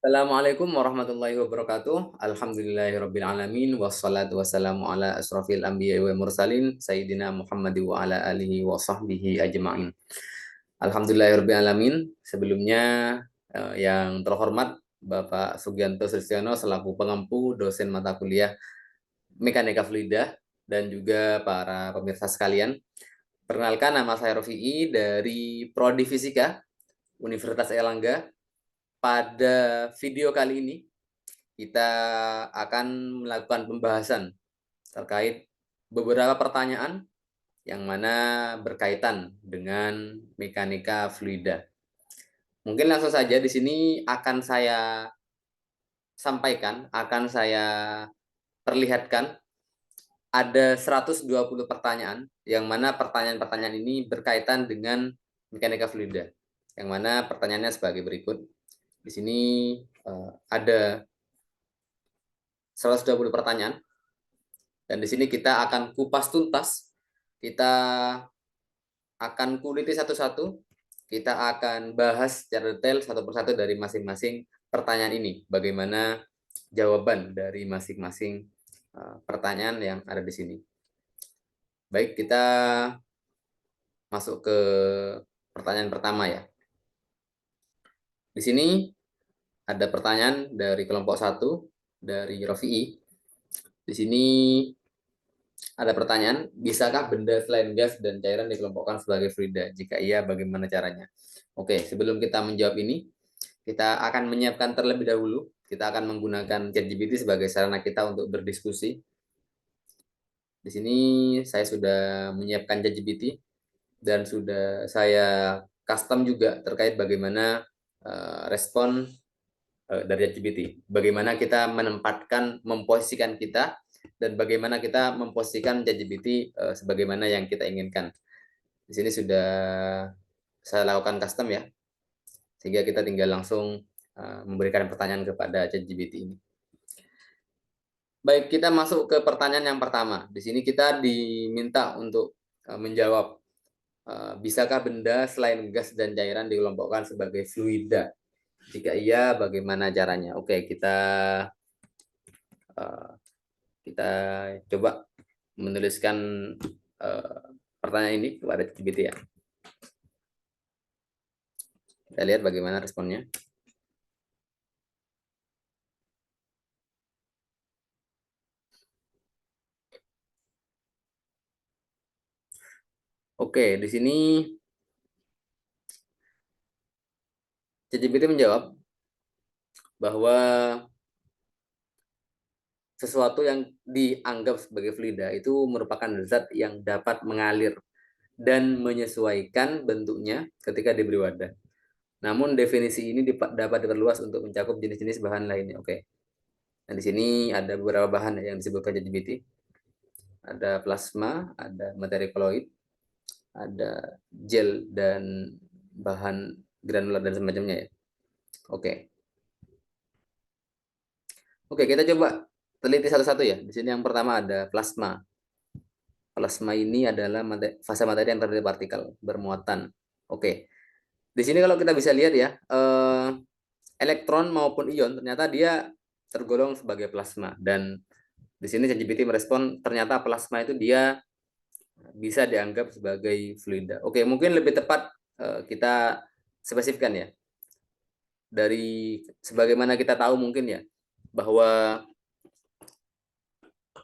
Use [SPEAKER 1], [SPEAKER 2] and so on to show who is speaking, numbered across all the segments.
[SPEAKER 1] Assalamualaikum warahmatullahi wabarakatuh. Alhamdulillahirabbil alamin wassalatu wassalamu ala asrofil anbiya'i wal mursalin sayyidina Muhammad wa ala alihi wa sahbihi ajma'in. Alhamdulillahirabbil alamin. Sebelumnya yang terhormat Bapak Sugianto Sristiono selaku pengempu dosen mata kuliah Mekanika Fluida dan juga para pemirsa sekalian. Perkenalkan, nama saya Rofi'i dari Prodi Fisika Universitas Airlangga. Pada video kali ini kita akan melakukan pembahasan terkait beberapa pertanyaan yang mana berkaitan dengan mekanika fluida. Mungkin langsung saja di sini akan saya sampaikan, akan saya perlihatkan ada 120 pertanyaan yang mana pertanyaan-pertanyaan ini berkaitan dengan mekanika fluida. Yang mana pertanyaannya sebagai berikut. Di sini ada 120 pertanyaan. Dan di sini kita akan kupas tuntas, kita akan kuliti satu-satu, kita akan bahas secara detail satu persatu dari masing-masing pertanyaan ini, bagaimana jawaban dari masing-masing pertanyaan yang ada di sini. Baik, kita masuk ke pertanyaan pertama ya. Di sini ada pertanyaan dari kelompok 1 dari Rofi'i. Di sini ada pertanyaan, bisakah benda selain gas dan cairan dikelompokkan sebagai fluida? Jika iya, bagaimana caranya? Oke, sebelum kita menjawab ini, kita akan menyiapkan terlebih dahulu. Kita akan menggunakan ChatGPT sebagai sarana kita untuk berdiskusi. Di sini saya sudah menyiapkan ChatGPT dan sudah saya custom juga terkait bagaimana respon dari ChatGPT. Bagaimana kita menempatkan, memposisikan kita, dan bagaimana kita memposisikan ChatGPT sebagaimana yang kita inginkan. Di sini sudah saya lakukan custom ya, sehingga kita tinggal langsung memberikan pertanyaan kepada ChatGPT ini. Baik, kita masuk ke pertanyaan yang pertama. Di sini kita diminta untuk menjawab, bisakah benda selain gas dan cairan dikelompokkan sebagai fluida? Jika iya, bagaimana caranya? Oke, kita coba menuliskan pertanyaan ini kepada ChatGPT ya. Kita lihat bagaimana responnya. Oke, di sini ChatGPT menjawab bahwa sesuatu yang dianggap sebagai fluida itu merupakan zat yang dapat mengalir dan menyesuaikan bentuknya ketika diberi wadah. Namun definisi ini dapat diperluas untuk mencakup jenis-jenis bahan lainnya. Oke. Nah, di sini ada beberapa bahan yang disebutkan ChatGPT. Ada plasma, ada materi koloid, ada gel dan bahan granular dan semacamnya ya. Oke. Oke, kita coba teliti satu-satu ya. Di sini yang pertama ada plasma. Plasma ini adalah fase materi yang terdiri partikel bermuatan. Oke. Di sini kalau kita bisa lihat ya, elektron maupun ion ternyata dia tergolong sebagai plasma, dan di sini ChatGPT merespon ternyata plasma itu dia bisa dianggap sebagai fluida. Oke, mungkin lebih tepat kita spesifikkan ya. Dari sebagaimana kita tahu mungkin ya bahwa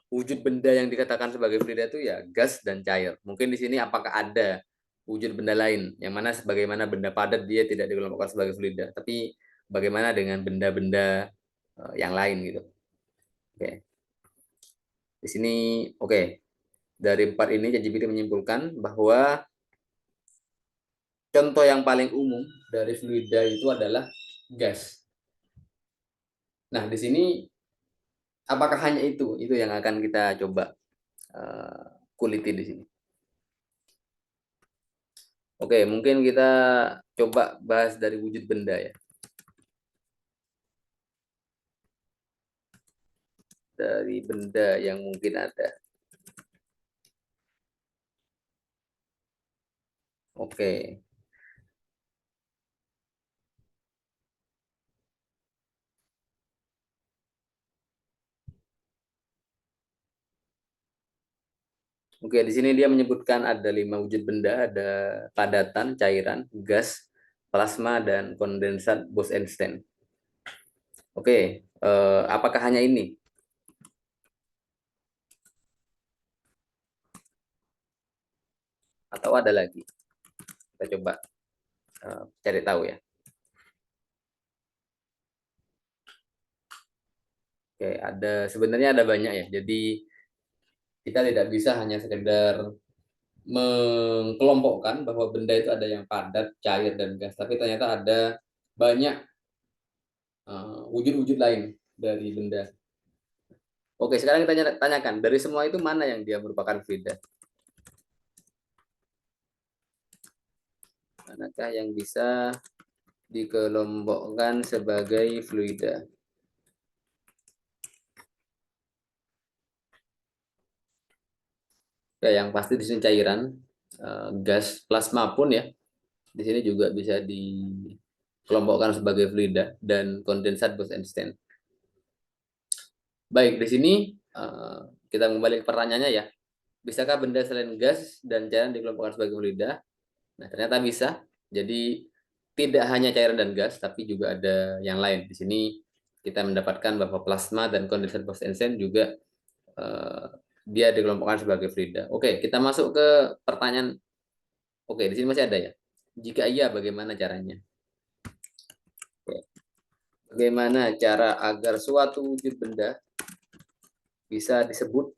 [SPEAKER 1] wujud benda yang dikatakan sebagai fluida itu ya gas dan cair. Mungkin di sini apakah ada wujud benda lain yang mana sebagaimana benda padat dia tidak dikelompokkan sebagai fluida, tapi bagaimana dengan benda-benda yang lain gitu. Oke. Di sini oke. Dari 4 ini ChatGPT menyimpulkan bahwa contoh yang paling umum dari fluida itu adalah gas. Nah, di sini apakah hanya itu? Itu yang akan kita coba kuliti di sini. Oke, mungkin kita coba bahas dari wujud benda ya. Dari benda yang mungkin ada. Oke. Oke, di sini dia menyebutkan ada 5 wujud benda, ada padatan, cairan, gas, plasma, dan kondensat Bose-Einstein. Oke, apakah hanya ini? Atau ada lagi? Kita coba cari tahu ya. Oke, sebenarnya ada banyak ya. Jadi kita tidak bisa hanya sekedar mengkelompokkan bahwa benda itu ada yang padat, cair, dan gas. Tapi ternyata ada banyak wujud-wujud lain dari benda. Oke, sekarang kita tanyakan, dari semua itu mana yang dia merupakan fluida? Manakah yang bisa dikelompokkan sebagai fluida? Ya, yang pasti di sini cairan, gas, plasma pun ya. Di sini juga bisa dikelompokkan sebagai fluida dan kondensat Bose-Einstein. Baik, di sini kita kembali ke pertanyaannya ya. Bisakah benda selain gas dan cairan dikelompokkan sebagai fluida? Nah, ternyata bisa. Jadi tidak hanya cairan dan gas, tapi juga ada yang lain. Di sini kita mendapatkan bahwa plasma dan kondensat Bose-Einstein juga eh, dia dikelompokkan sebagai fluida. Oke, kita masuk ke pertanyaan. Oke, di sini masih ada ya. Jika iya, bagaimana caranya? Bagaimana cara agar suatu wujud benda bisa disebut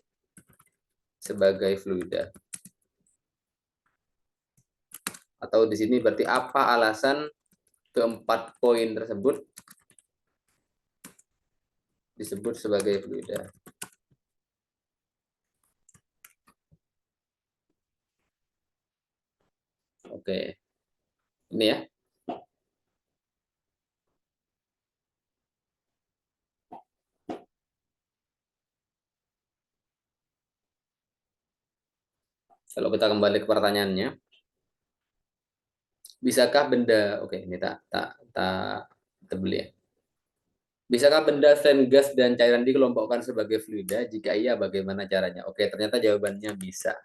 [SPEAKER 1] sebagai fluida? Atau di sini berarti apa alasan keempat poin tersebut disebut sebagai fluida? Oke, ini ya. Kalau kita kembali ke pertanyaannya, bisakah benda, oke ini tak tebel ya. Bisakah benda selain gas dan cairan dikelompokkan sebagai fluida? Jika iya, bagaimana caranya? Oke, ternyata jawabannya bisa.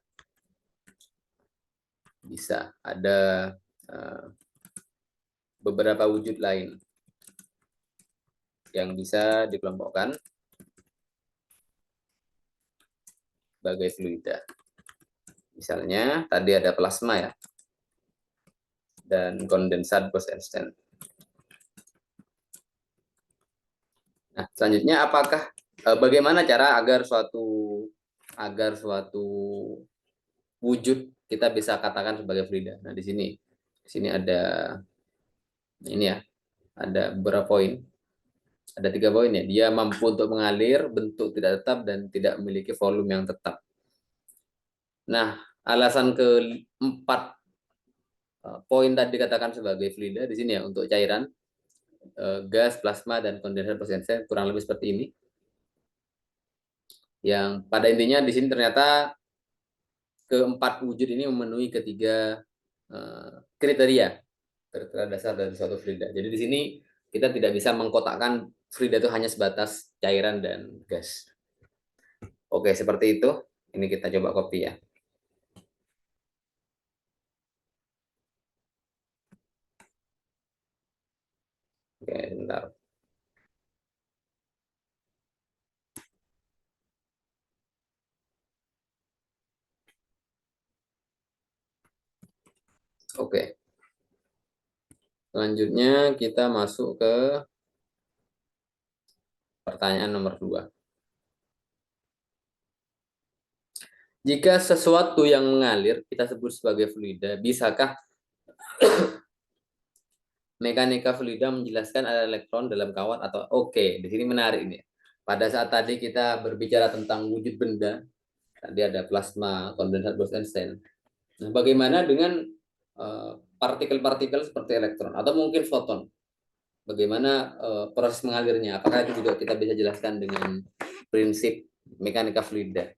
[SPEAKER 1] Bisa. Ada uh, beberapa wujud lain yang bisa dikelompokkan sebagai fluida. Misalnya, tadi ada plasma ya, dan kondensat Bose-Einstein. Nah, selanjutnya bagaimana cara agar suatu wujud kita bisa katakan sebagai fluida? Nah, di sini ada ini ya, ada beberapa poin. Ada 3 poin ya. Dia mampu untuk mengalir, bentuk tidak tetap, dan tidak memiliki volume yang tetap. Nah, alasan keempat poin tadi dikatakan sebagai fluida di sini ya untuk cairan, gas, plasma, dan kondensat presenter kurang lebih seperti ini. Yang pada intinya di sini ternyata keempat wujud ini memenuhi ketiga kriteria dasar dari suatu fluida. Jadi di sini kita tidak bisa mengkotakkan fluida itu hanya sebatas cairan dan gas. Oke, seperti itu. Ini kita coba copy ya. Oke, bentar. Oke. Selanjutnya kita masuk ke pertanyaan nomor 2. Jika sesuatu yang mengalir kita sebut sebagai fluida, bisakah mekanika fluida menjelaskan ada elektron dalam kawat atau oke, di sini menarik nih. Pada saat tadi kita berbicara tentang wujud benda, tadi ada plasma, kondensat Bose-Einstein. Nah, bagaimana dengan partikel-partikel seperti elektron atau mungkin foton? Bagaimana proses mengalirnya? Apakah itu juga kita bisa jelaskan dengan prinsip mekanika fluida?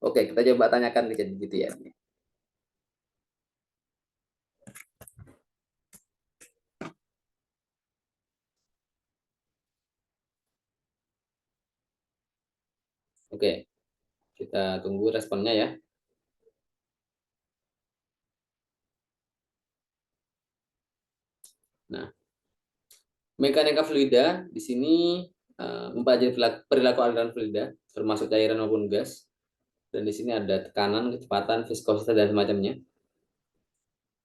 [SPEAKER 1] Oke, kita coba tanyakan ke ChatGPT ya. Oke, kita tunggu responnya ya. Nah, mekanika fluida di sini mempelajari perilaku aliran fluida, termasuk cairan maupun gas. Dan di sini ada tekanan, kecepatan, viskositas, dan semacamnya.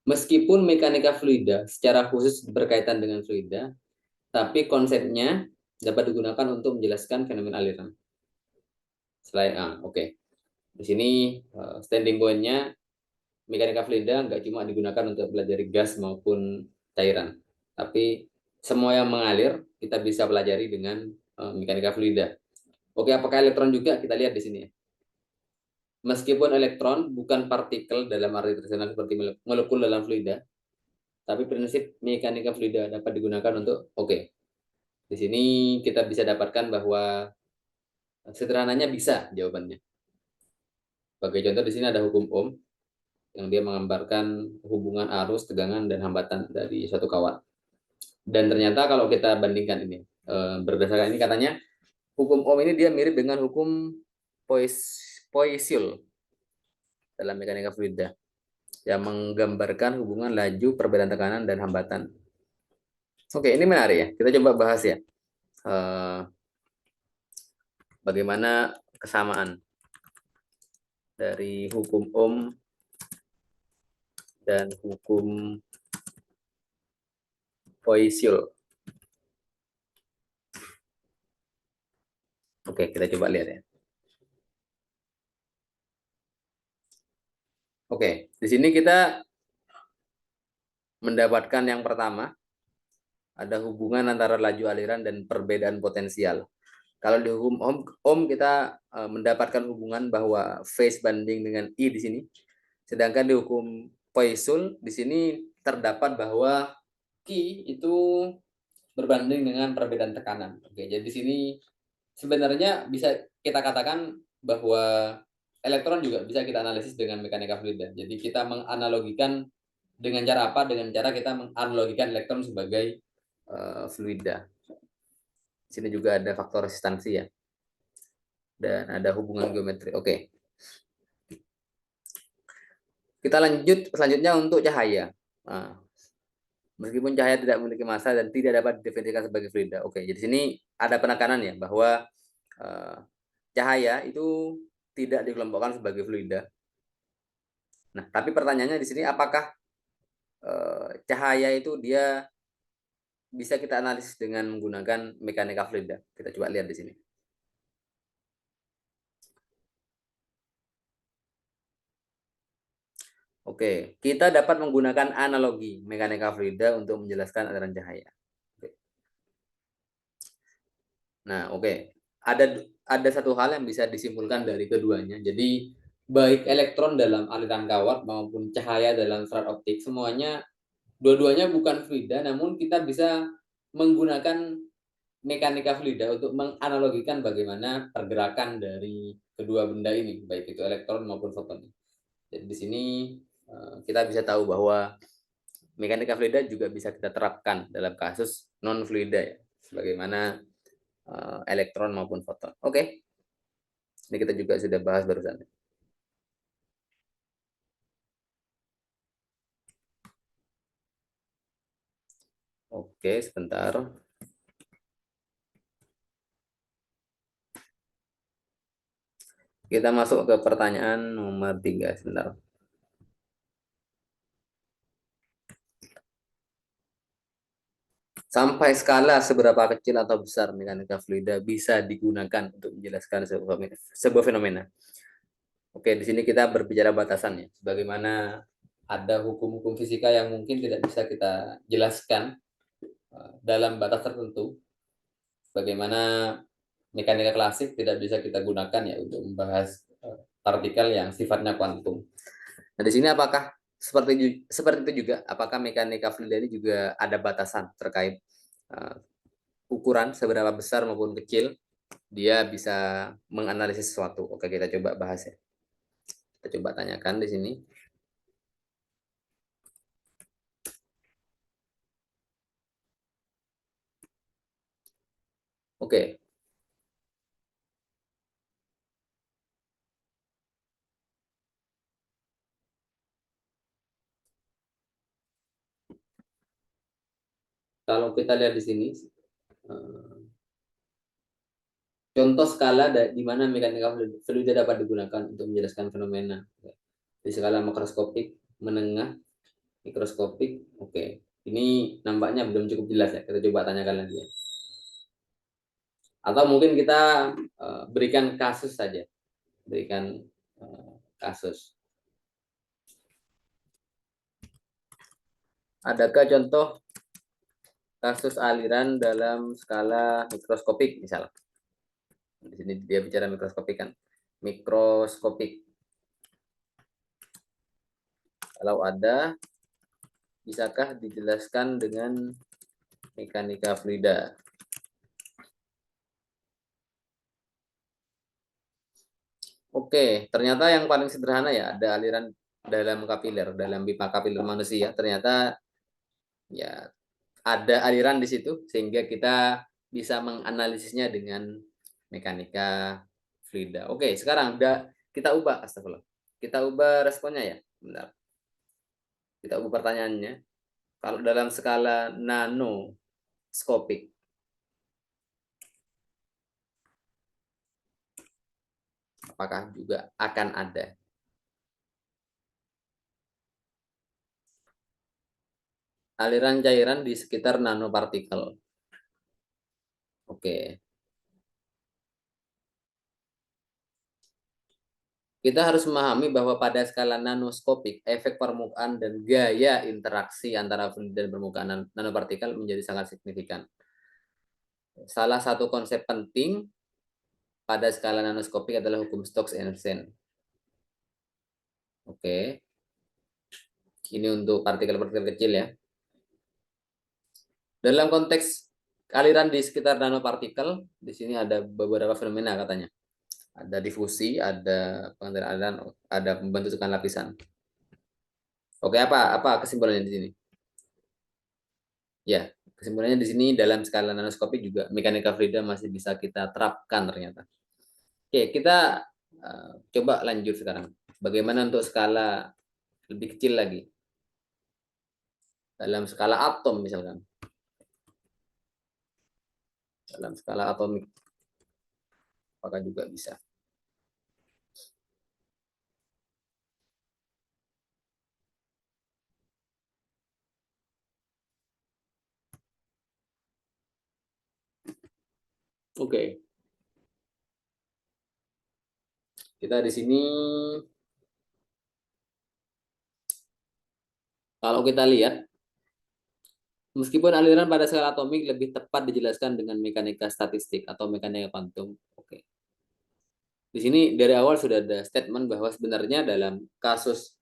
[SPEAKER 1] Meskipun mekanika fluida secara khusus berkaitan dengan fluida, tapi konsepnya dapat digunakan untuk menjelaskan fenomena aliran. Selain oke. Di sini standing point-nya mekanika fluida nggak cuma digunakan untuk pelajari gas maupun cairan, tapi semua yang mengalir kita bisa pelajari dengan mekanika fluida. Oke, apakah elektron juga? Kita lihat di sini ya. Meskipun elektron bukan partikel dalam arti tradisional seperti molekul dalam fluida, tapi prinsip mekanika fluida dapat digunakan untuk di sini kita bisa dapatkan bahwa sederhananya bisa jawabannya. Sebagai contoh di sini ada hukum Ohm yang dia menggambarkan hubungan arus, tegangan, dan hambatan dari suatu kawat. Dan ternyata kalau kita bandingkan ini, berdasarkan ini katanya hukum Ohm ini dia mirip dengan hukum Poiseuille dalam mekanika fluida yang menggambarkan hubungan laju, perbedaan tekanan, dan hambatan. Oke, ini menarik ya. Kita coba bahas ya. Bagaimana kesamaan dari hukum Ohm dan hukum Poiseuille. Oke, kita coba lihat ya. Oke, di sini kita mendapatkan yang pertama, ada hubungan antara laju aliran dan perbedaan potensial. Kalau di hukum Ohm kita mendapatkan hubungan bahwa phase banding dengan I di sini. Sedangkan di hukum Poiseuille di sini terdapat bahwa Q itu berbanding dengan perbedaan tekanan. Oke, jadi di sini sebenarnya bisa kita katakan bahwa elektron juga bisa kita analisis dengan mekanika fluida. Jadi kita menganalogikan dengan cara apa? Dengan cara kita menganalogikan elektron sebagai fluida. Di sini juga ada faktor resistansi ya. Dan ada hubungan geometri. Oke. Kita lanjut selanjutnya untuk cahaya. Nah, meskipun cahaya tidak memiliki massa dan tidak dapat didefinisikan sebagai fluida. Oke, jadi sini ada penekanan ya bahwa cahaya itu tidak dikelompokkan sebagai fluida. Nah, tapi pertanyaannya di sini apakah cahaya itu dia bisa kita analisis dengan menggunakan mekanika fluida? Kita coba lihat di sini. Oke, kita dapat menggunakan analogi mekanika fluida untuk menjelaskan aliran cahaya. Nah, ada satu hal yang bisa disimpulkan dari keduanya. Jadi, baik elektron dalam aliran kawat maupun cahaya dalam serat optik, semuanya dua-duanya bukan fluida, namun kita bisa menggunakan mekanika fluida untuk menganalogikan bagaimana pergerakan dari kedua benda ini, baik itu elektron maupun foton. Jadi di sini kita bisa tahu bahwa mekanika fluida juga bisa kita terapkan dalam kasus non fluida ya, sebagaimana elektron maupun foton. Oke, ini kita juga sudah bahas barusan. Oke, sebentar. Kita masuk ke pertanyaan nomor 3 sebentar. Sampai skala seberapa kecil atau besar mekanika fluida bisa digunakan untuk menjelaskan sebuah fenomena. Oke, di sini kita berbicara batasannya. Sebagaimana ada hukum-hukum fisika yang mungkin tidak bisa kita jelaskan dalam batas tertentu. Bagaimana mekanika klasik tidak bisa kita gunakan ya untuk membahas partikel yang sifatnya kuantum. Nah, di sini apakah seperti itu juga? Apakah mekanika fluida ini juga ada batasan terkait ukuran seberapa besar maupun kecil dia bisa menganalisis sesuatu? Oke, kita coba bahas ya. Kita coba tanyakan di sini. Oke. Kalau kita lihat di sini, eh, contoh skala di mana mekanika fluida dapat digunakan untuk menjelaskan fenomena. Di skala makroskopik, menengah, mikroskopik. Oke, ini nampaknya belum cukup jelas ya. Kita coba tanyakan lagi ya. Atau mungkin kita berikan kasus saja, berikan kasus. Adakah contoh kasus aliran dalam skala mikroskopik misalnya? Di sini dia bicara mikroskopik kan. Mikroskopik. Kalau ada, bisakah dijelaskan dengan mekanika fluida? Oke, ternyata yang paling sederhana ya ada aliran dalam kapiler, dalam pipa kapiler manusia. Ternyata ya ada aliran di situ sehingga kita bisa menganalisisnya dengan mekanika fluida. Oke, sekarang kita ubah, astagfirullah. Kita ubah responnya ya. Bentar. Kita ubah pertanyaannya. Kalau dalam skala nanoskopik, apakah juga akan ada aliran cairan di sekitar nanopartikel? Oke. Kita harus memahami bahwa pada skala nanoskopik, efek permukaan dan gaya interaksi antara fluid dan permukaan nanopartikel menjadi sangat signifikan. Salah satu konsep penting pada skala nanoskopik adalah hukum Stokes-Einstein. Oke, ini untuk partikel-partikel kecil ya. Dalam konteks aliran di sekitar nanopartikel, di sini ada beberapa fenomena katanya. Ada difusi, ada pengaliran aliran, ada pembentukan lapisan. Oke, apa kesimpulannya di sini? Ya, kesimpulannya di sini dalam skala nanoskopik juga mekanika fluida masih bisa kita terapkan ternyata. Oke, kita coba lanjut sekarang. Bagaimana untuk skala lebih kecil lagi? Dalam skala atom misalkan. Dalam skala atomik, apakah juga bisa? Oke, kita di sini kalau kita lihat, meskipun aliran pada skala atomik lebih tepat dijelaskan dengan mekanika statistik atau mekanika kuantum. Oke. Di sini dari awal sudah ada statement bahwa sebenarnya dalam kasus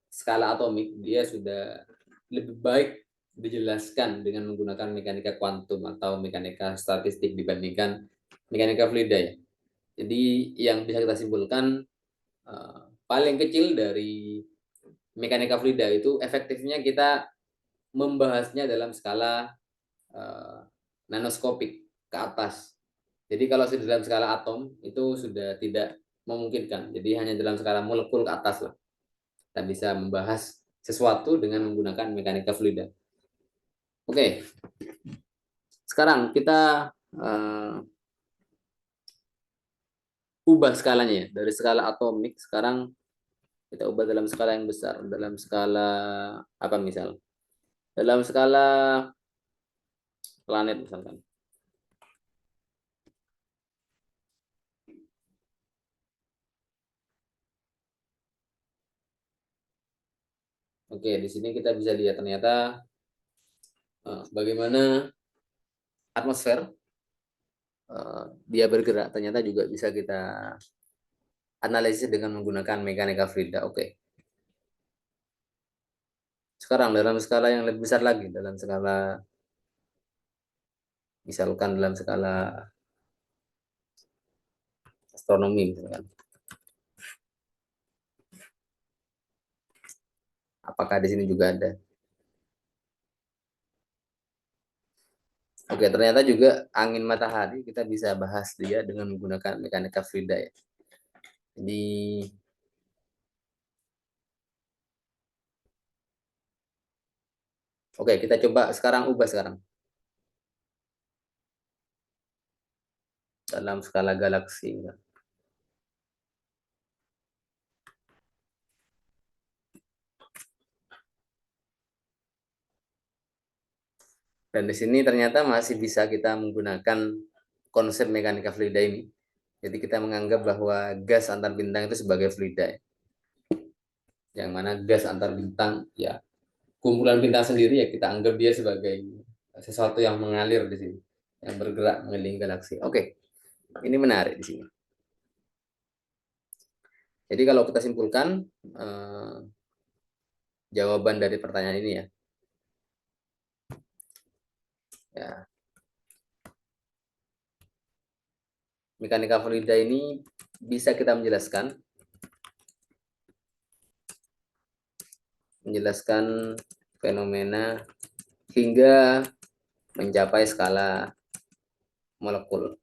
[SPEAKER 1] skala atomik dia sudah lebih baik dijelaskan dengan menggunakan mekanika kuantum atau mekanika statistik dibandingkan mekanika fluida ya. Jadi yang bisa kita simpulkan paling kecil dari mekanika fluida itu efektifnya kita membahasnya dalam skala nanoskopik ke atas. Jadi kalau sudah dalam skala atom itu sudah tidak memungkinkan. Jadi hanya dalam skala molekul ke atas lah. Kita bisa membahas sesuatu dengan menggunakan mekanika fluida. Oke, sekarang kita ubah skalanya ya. Dari skala atomik sekarang kita ubah dalam skala yang besar. Dalam skala apa misal? Dalam skala planet misalkan. Oke, di sini kita bisa lihat ternyata bagaimana atmosfer dia bergerak. Ternyata juga bisa kita analisis dengan menggunakan mekanika fluida. Oke. Sekarang dalam skala yang lebih besar lagi, dalam skala misalkan dalam skala astronomi misalkan. Apakah di sini juga ada? Oke, ternyata juga angin matahari kita bisa bahas dia dengan menggunakan mekanika fluida ya. Jadi oke, kita coba sekarang ubah sekarang. dalam skala galaksi. Dan di sini ternyata masih bisa kita menggunakan konsep mekanika fluida ini. Jadi kita menganggap bahwa gas antar bintang itu sebagai fluida. Yang mana gas antar bintang, ya kumpulan bintang sendiri ya kita anggap dia sebagai sesuatu yang mengalir di sini, yang bergerak mengelilingi galaksi. Oke, ini menarik di sini. Jadi kalau kita simpulkan jawaban dari pertanyaan ini ya, ya mekanika fluida ini bisa kita menjelaskan fenomena hingga mencapai skala molekul.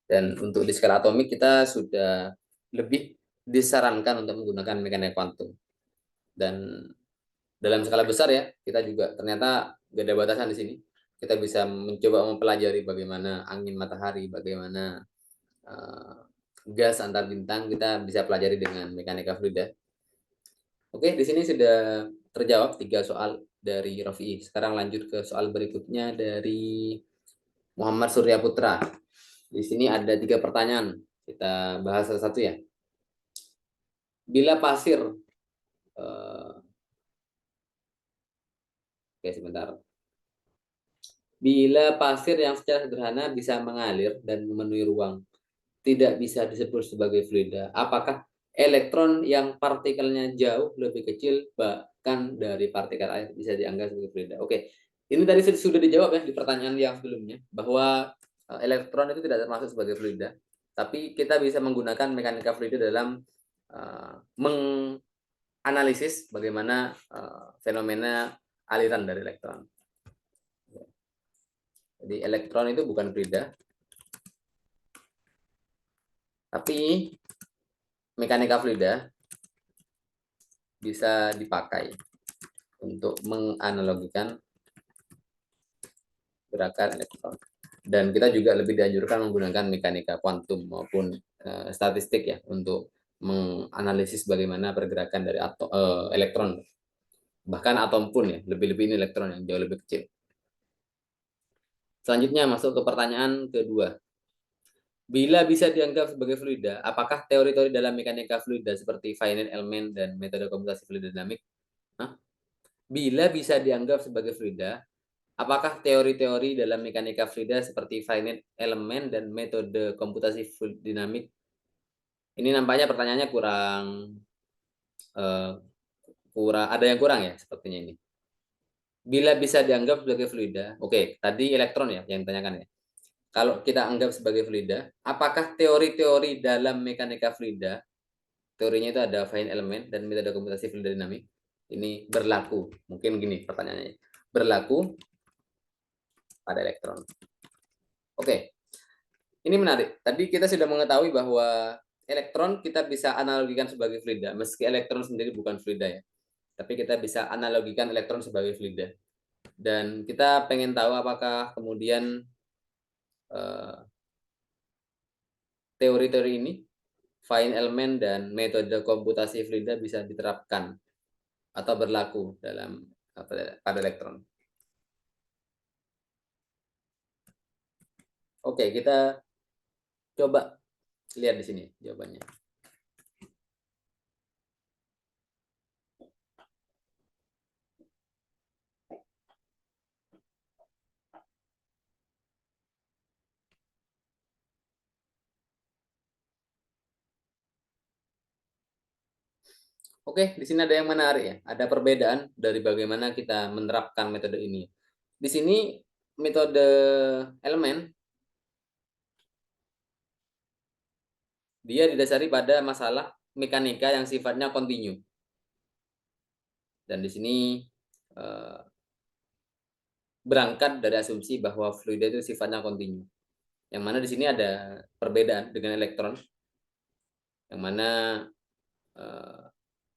[SPEAKER 1] Dan untuk di skala atomik kita sudah lebih disarankan untuk menggunakan mekanika kuantum. Dan dalam skala besar ya, kita juga ternyata gak ada batasan di sini. Kita bisa mencoba mempelajari bagaimana angin matahari, bagaimana gas antar bintang, kita bisa pelajari dengan mekanika fluida. Oke, di sini sudah terjawab 3 soal dari Rofi. Sekarang lanjut ke soal berikutnya dari Muhammad Surya Putra. Di sini ada 3 pertanyaan. Kita bahas satu-satu ya. Bila pasir, oke sebentar. Bila pasir yang secara sederhana bisa mengalir dan memenuhi ruang, tidak bisa disebut sebagai fluida. Apakah elektron yang partikelnya jauh lebih kecil bahkan dari partikel air bisa dianggap sebagai fluida? Oke, ini tadi sudah dijawab ya di pertanyaan yang sebelumnya, bahwa elektron itu tidak termasuk sebagai fluida. Tapi kita bisa menggunakan mekanika fluida dalam menganalisis bagaimana fenomena aliran dari elektron. Jadi elektron itu bukan fluida, tapi mekanika fluida bisa dipakai untuk menganalogikan gerakan elektron. Dan kita juga lebih dianjurkan menggunakan mekanika kuantum maupun statistik ya untuk menganalisis bagaimana pergerakan dari elektron. Bahkan atom pun ya, lebih-lebih ini elektron yang jauh lebih kecil. Selanjutnya masuk ke pertanyaan kedua. Bila bisa dianggap sebagai fluida, apakah teori-teori dalam mekanika fluida seperti finite element dan metode komputasi fluida dinamik? Bila bisa dianggap sebagai fluida, apakah teori-teori dalam mekanika fluida seperti finite element dan metode komputasi fluid dinamik? Ini nampaknya pertanyaannya kurang ada yang kurang ya sepertinya ini. Bila bisa dianggap sebagai fluida, oke, tadi elektron ya yang ditanyakan ya. Kalau kita anggap sebagai fluida, apakah teori-teori dalam mekanika fluida, teorinya itu ada finite element dan metode komputasi fluida dinamik, ini berlaku? Mungkin gini pertanyaannya. Berlaku pada elektron. Oke, ini menarik. Tadi kita sudah mengetahui bahwa elektron kita bisa analogikan sebagai fluida, meski elektron sendiri bukan fluida ya. Tapi kita bisa analogikan elektron sebagai fluida. Dan kita pengen tahu apakah kemudian teori-teori ini, finite element dan metode komputasi fluida bisa diterapkan atau berlaku dalam pada elektron. Oke, kita coba lihat di sini jawabannya. Oke, di sini ada yang menarik ya. Ada perbedaan dari bagaimana kita menerapkan metode ini. Di sini metode elemen dia didasari pada masalah mekanika yang sifatnya kontinu. Dan di sini berangkat dari asumsi bahwa fluida itu sifatnya kontinu. Yang mana di sini ada perbedaan dengan elektron, yang mana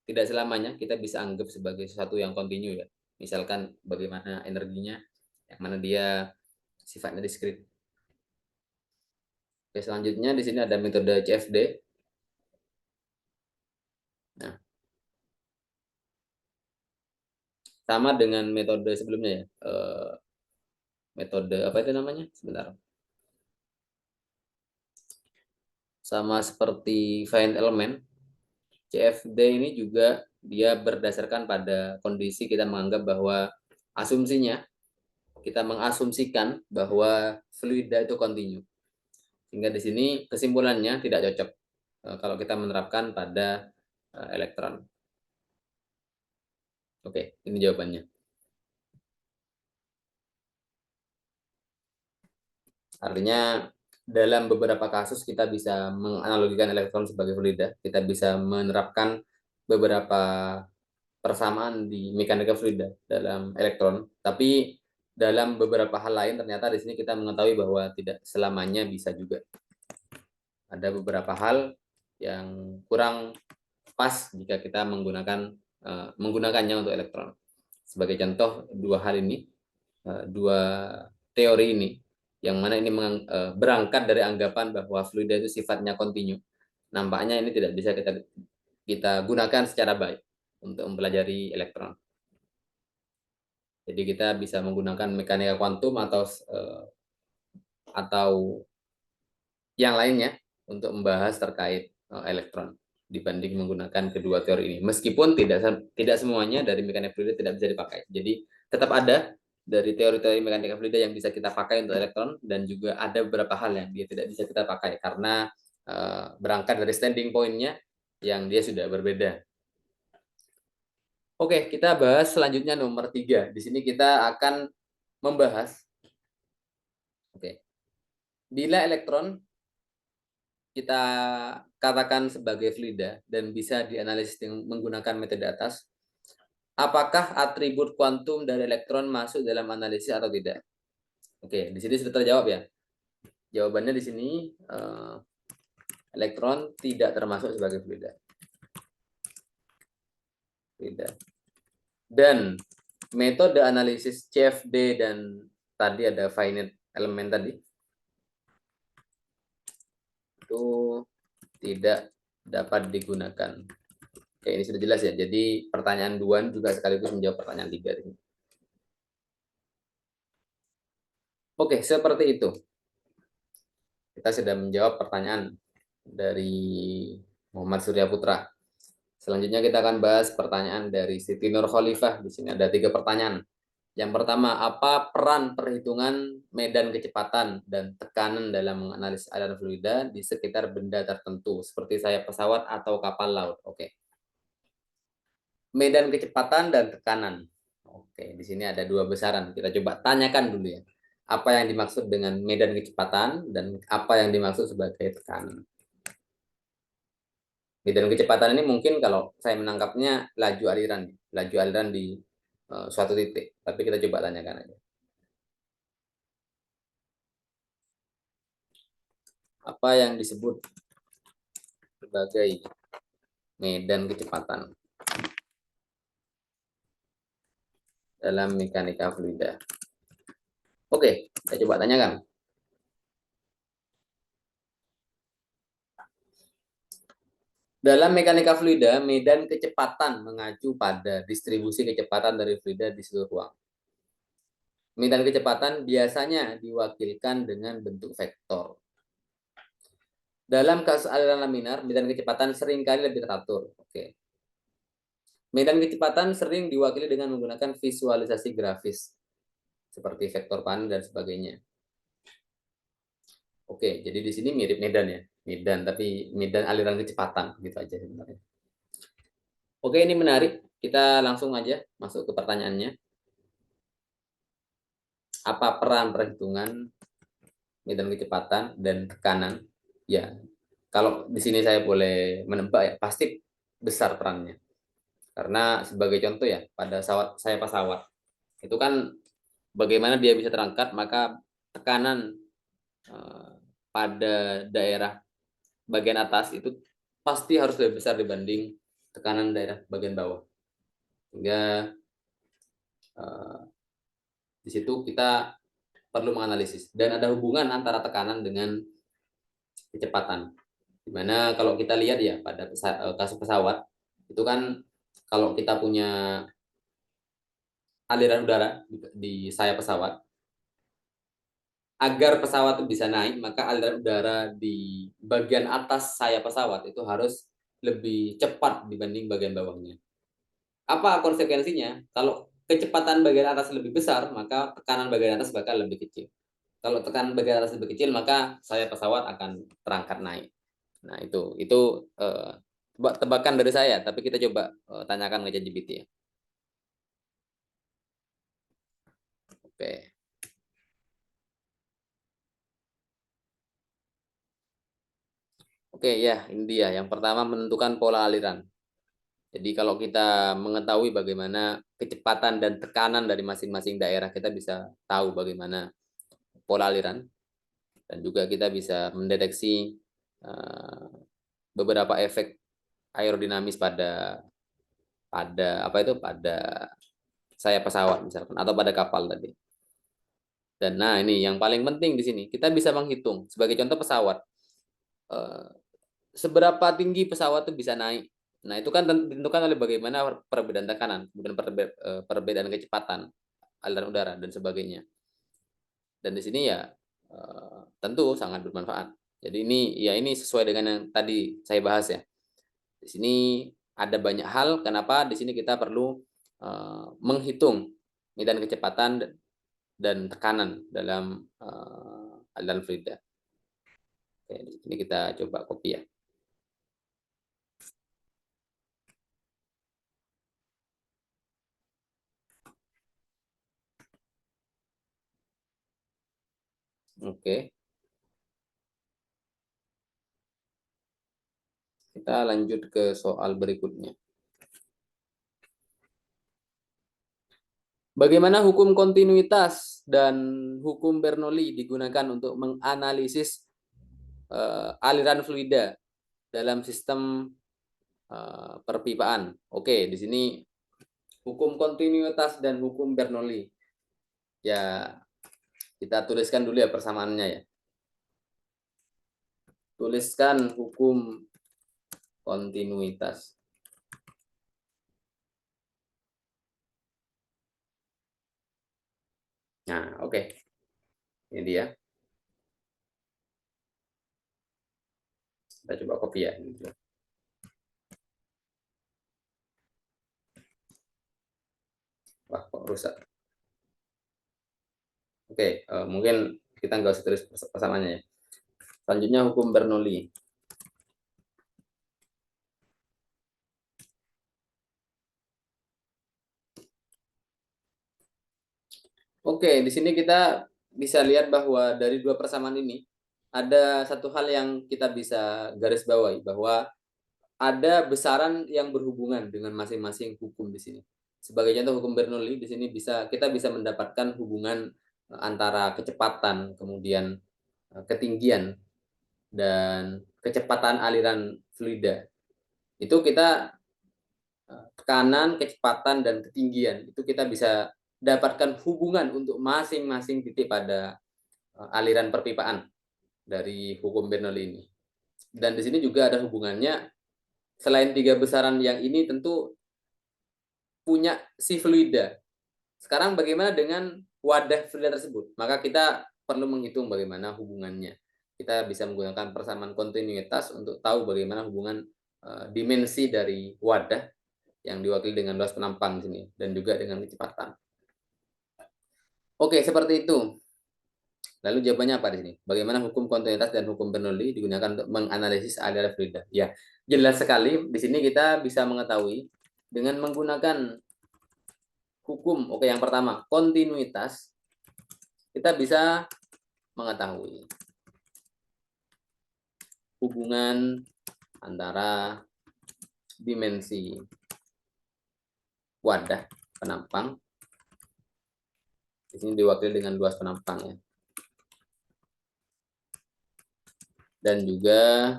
[SPEAKER 1] tidak selamanya kita bisa anggap sebagai sesuatu yang kontinu ya. Misalkan bagaimana energinya, yang mana dia sifatnya diskrit. Oke, selanjutnya di sini ada metode CFD. Nah, sama dengan metode sebelumnya ya. Metode apa itu namanya? Sebentar. Sama seperti find element, CFD ini juga dia berdasarkan pada kondisi kita menganggap bahwa asumsinya, kita mengasumsikan bahwa fluida itu kontinu. Sehingga di sini kesimpulannya tidak cocok kalau kita menerapkan pada elektron. Oke, ini jawabannya. Artinya dalam beberapa kasus kita bisa menganalogikan elektron sebagai fluida, kita bisa menerapkan beberapa persamaan di mekanika fluida dalam elektron, tapi dalam beberapa hal lain ternyata di sini kita mengetahui bahwa tidak selamanya bisa juga. Ada beberapa hal yang kurang pas jika kita menggunakannya untuk elektron. Sebagai contoh dua hal ini, dua teori ini, yang mana ini berangkat dari anggapan bahwa fluida itu sifatnya kontinu. Nampaknya ini tidak bisa kita gunakan secara baik untuk mempelajari elektron. Jadi kita bisa menggunakan mekanika kuantum atau yang lainnya untuk membahas terkait elektron dibanding menggunakan kedua teori ini. Meskipun tidak semuanya dari mekanika fluida tidak bisa dipakai. Jadi tetap ada dari teori-teori mekanika fluida yang bisa kita pakai untuk elektron, dan juga ada beberapa hal yang dia tidak bisa kita pakai karena berangkat dari standing point-nya yang dia sudah berbeda. Oke, kita bahas selanjutnya nomor 3. Di sini kita akan membahas, bila elektron kita katakan sebagai fluida dan bisa dianalisis menggunakan metode atas, apakah atribut kuantum dari elektron masuk dalam analisis atau tidak? Oke, di sini sudah terjawab ya. Jawabannya di sini elektron tidak termasuk sebagai fluida. Dan metode analisis CFD dan tadi ada finite element tadi itu tidak dapat digunakan. Oke, ini sudah jelas ya. Jadi pertanyaan 2 juga sekaligus menjawab pertanyaan 3 ini. Oke, seperti itu. Kita sudah menjawab pertanyaan dari Muhammad Surya Putra. Selanjutnya kita akan bahas pertanyaan dari Siti Nur Khalifah. Di sini ada 3 pertanyaan. Yang pertama, apa peran perhitungan medan kecepatan dan tekanan dalam menganalisis aliran fluida di sekitar benda tertentu, seperti sayap pesawat atau kapal laut? Oke. Medan kecepatan dan tekanan. Oke, di sini ada 2 besaran. Kita coba tanyakan dulu ya. Apa yang dimaksud dengan medan kecepatan dan apa yang dimaksud sebagai tekanan. Medan kecepatan ini mungkin kalau saya menangkapnya laju aliran di suatu titik. Tapi kita coba tanyakan aja. Apa yang disebut sebagai medan kecepatan dalam mekanika fluida? Oke, kita coba tanyakan. Dalam mekanika fluida, medan kecepatan mengacu pada distribusi kecepatan dari fluida di seluruh ruang. Medan kecepatan biasanya diwakilkan dengan bentuk vektor. Dalam kasus aliran laminar, medan kecepatan seringkali lebih teratur. Oke. Medan kecepatan sering diwakili dengan menggunakan visualisasi grafis, seperti vektor panel dan sebagainya. Oke, jadi di sini mirip medan ya. Medan, tapi medan aliran kecepatan, gitu aja sebenarnya. Oke, ini menarik. Kita langsung aja masuk ke pertanyaannya. Apa peran perhitungan medan kecepatan dan tekanan? Ya, kalau di sini saya boleh menebak ya, pasti besar perannya. Karena sebagai contoh ya, pada sayap pesawat, itu kan bagaimana dia bisa terangkat, maka tekanan pada daerah bagian atas itu pasti harus lebih besar dibanding tekanan daerah bagian bawah. Sehingga di situ kita perlu menganalisis. Dan ada hubungan antara tekanan dengan kecepatan. Dimana kalau kita lihat ya pada kasus pesawat itu kan kalau kita punya aliran udara di sayap pesawat, agar pesawat itu bisa naik maka aliran udara di bagian atas sayap pesawat itu harus lebih cepat dibanding bagian bawahnya. Apa konsekuensinya? Kalau kecepatan bagian atas lebih besar, maka tekanan bagian atas bakal lebih kecil. Kalau tekanan bagian atas lebih kecil, maka sayap pesawat akan terangkat naik. Nah, itu tebakan dari saya, tapi kita coba tanyakan ke ChatGPT ya. Oke. Oke ya, ini dia. Yang pertama menentukan pola aliran. Jadi kalau kita mengetahui bagaimana kecepatan dan tekanan dari masing-masing daerah, kita bisa tahu bagaimana pola aliran dan juga kita bisa mendeteksi beberapa efek aerodinamis pada pada sayap pesawat misalkan atau pada kapal tadi. Dan nah ini yang paling penting di sini kita bisa menghitung sebagai contoh pesawat eh, seberapa tinggi pesawat itu bisa naik. Nah itu kan ditentukan oleh bagaimana perbedaan tekanan, kemudian perbedaan kecepatan, aliran udara dan sebagainya. Dan di sini ya tentu sangat bermanfaat. Jadi ini sesuai dengan yang tadi saya bahas ya. Di sini ada banyak hal kenapa di sini kita perlu menghitung medan kecepatan dan tekanan dalam aliran fluida. Oke, di sini kita coba copy ya. Oke, kita lanjut ke soal berikutnya. Bagaimana hukum kontinuitas dan hukum Bernoulli digunakan untuk menganalisis aliran fluida dalam sistem perpipaan? Oke, di sini hukum kontinuitas dan hukum Bernoulli. Ya, kita tuliskan dulu ya persamaannya ya. Tuliskan hukum kontinuitas. Nah, oke. Ini dia. Kita coba copy ya. Wah, kok rusak. Oke, mungkin kita nggak usah tulis persamaannya ya. Selanjutnya hukum Bernoulli. Oke, di sini kita bisa lihat bahwa dari dua persamaan ini ada satu hal yang kita bisa garis bawahi bahwa ada besaran yang berhubungan dengan masing-masing hukum di sini. Sebagai contoh hukum Bernoulli di sini kita bisa mendapatkan hubungan antara kecepatan, kemudian ketinggian dan kecepatan aliran fluida. Itu kita tekanan, kecepatan dan ketinggian itu kita bisa dapatkan hubungan untuk masing-masing titik pada aliran perpipaan dari hukum Bernoulli ini. Dan di sini juga ada hubungannya selain tiga besaran yang ini tentu punya si fluida. Sekarang bagaimana dengan wadah fluida tersebut? Maka kita perlu menghitung bagaimana hubungannya. Kita bisa menggunakan persamaan kontinuitas untuk tahu bagaimana hubungan dimensi dari wadah yang diwakili dengan luas penampang di sini dan juga dengan kecepatan. Oke, seperti itu. Lalu jawabannya apa di sini? Bagaimana hukum kontinuitas dan hukum Bernoulli digunakan untuk menganalisis aliran fluida? Ya, jelas sekali di sini kita bisa mengetahui dengan menggunakan hukum. Oke, yang pertama, kontinuitas. Kita bisa mengetahui hubungan antara dimensi wadah penampang. Di sini diwakili dengan luas penampang ya. Dan juga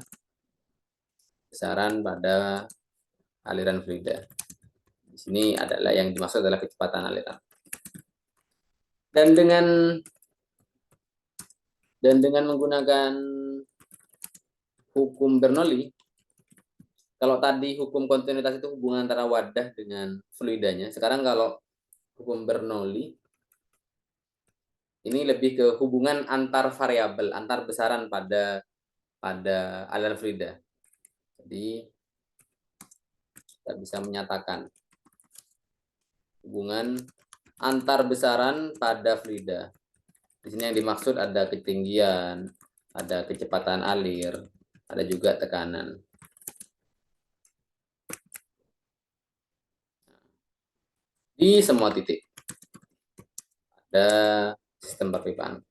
[SPEAKER 1] besaran pada aliran fluida. Di sini adalah yang dimaksud adalah kecepatan aliran. Dan dengan menggunakan hukum Bernoulli, kalau tadi hukum kontinuitas itu hubungan antara wadah dengan fluidanya, sekarang kalau hukum Bernoulli ini lebih ke hubungan antar variabel, antar besaran pada aliran fluida. Jadi kita bisa menyatakan hubungan antar besaran pada fluida. Di sini yang dimaksud ada ketinggian, ada kecepatan alir, ada juga tekanan. Di semua titik ada sistem perpipaan.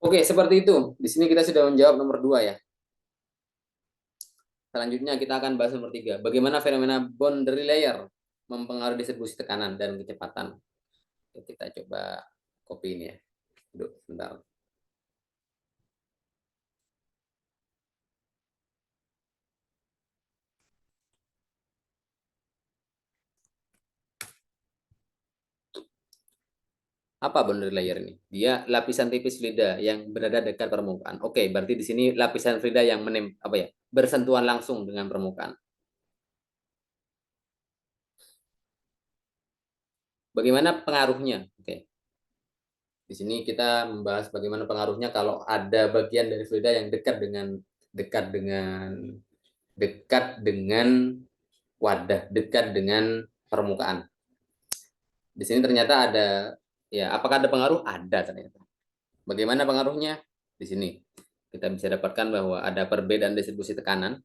[SPEAKER 1] Oke, seperti itu. Di sini kita sudah menjawab nomor 2 ya. Selanjutnya kita akan bahas nomor 3. Bagaimana fenomena boundary layer mempengaruhi distribusi tekanan dan kecepatan. Kita coba copy ini ya. Duduk sebentar. Apa boundary layer ini? Dia lapisan tipis fluida yang berada dekat permukaan. Oke, berarti di sini lapisan fluida yang bersentuhan langsung dengan permukaan. Bagaimana pengaruhnya? Oke. Di sini kita membahas bagaimana pengaruhnya kalau ada bagian dari fluida yang dekat dengan wadah, dekat dengan permukaan. Di sini ternyata ada, ya, apakah ada pengaruh? Ada ternyata. Bagaimana pengaruhnya? Di sini kita bisa dapatkan bahwa ada perbedaan distribusi tekanan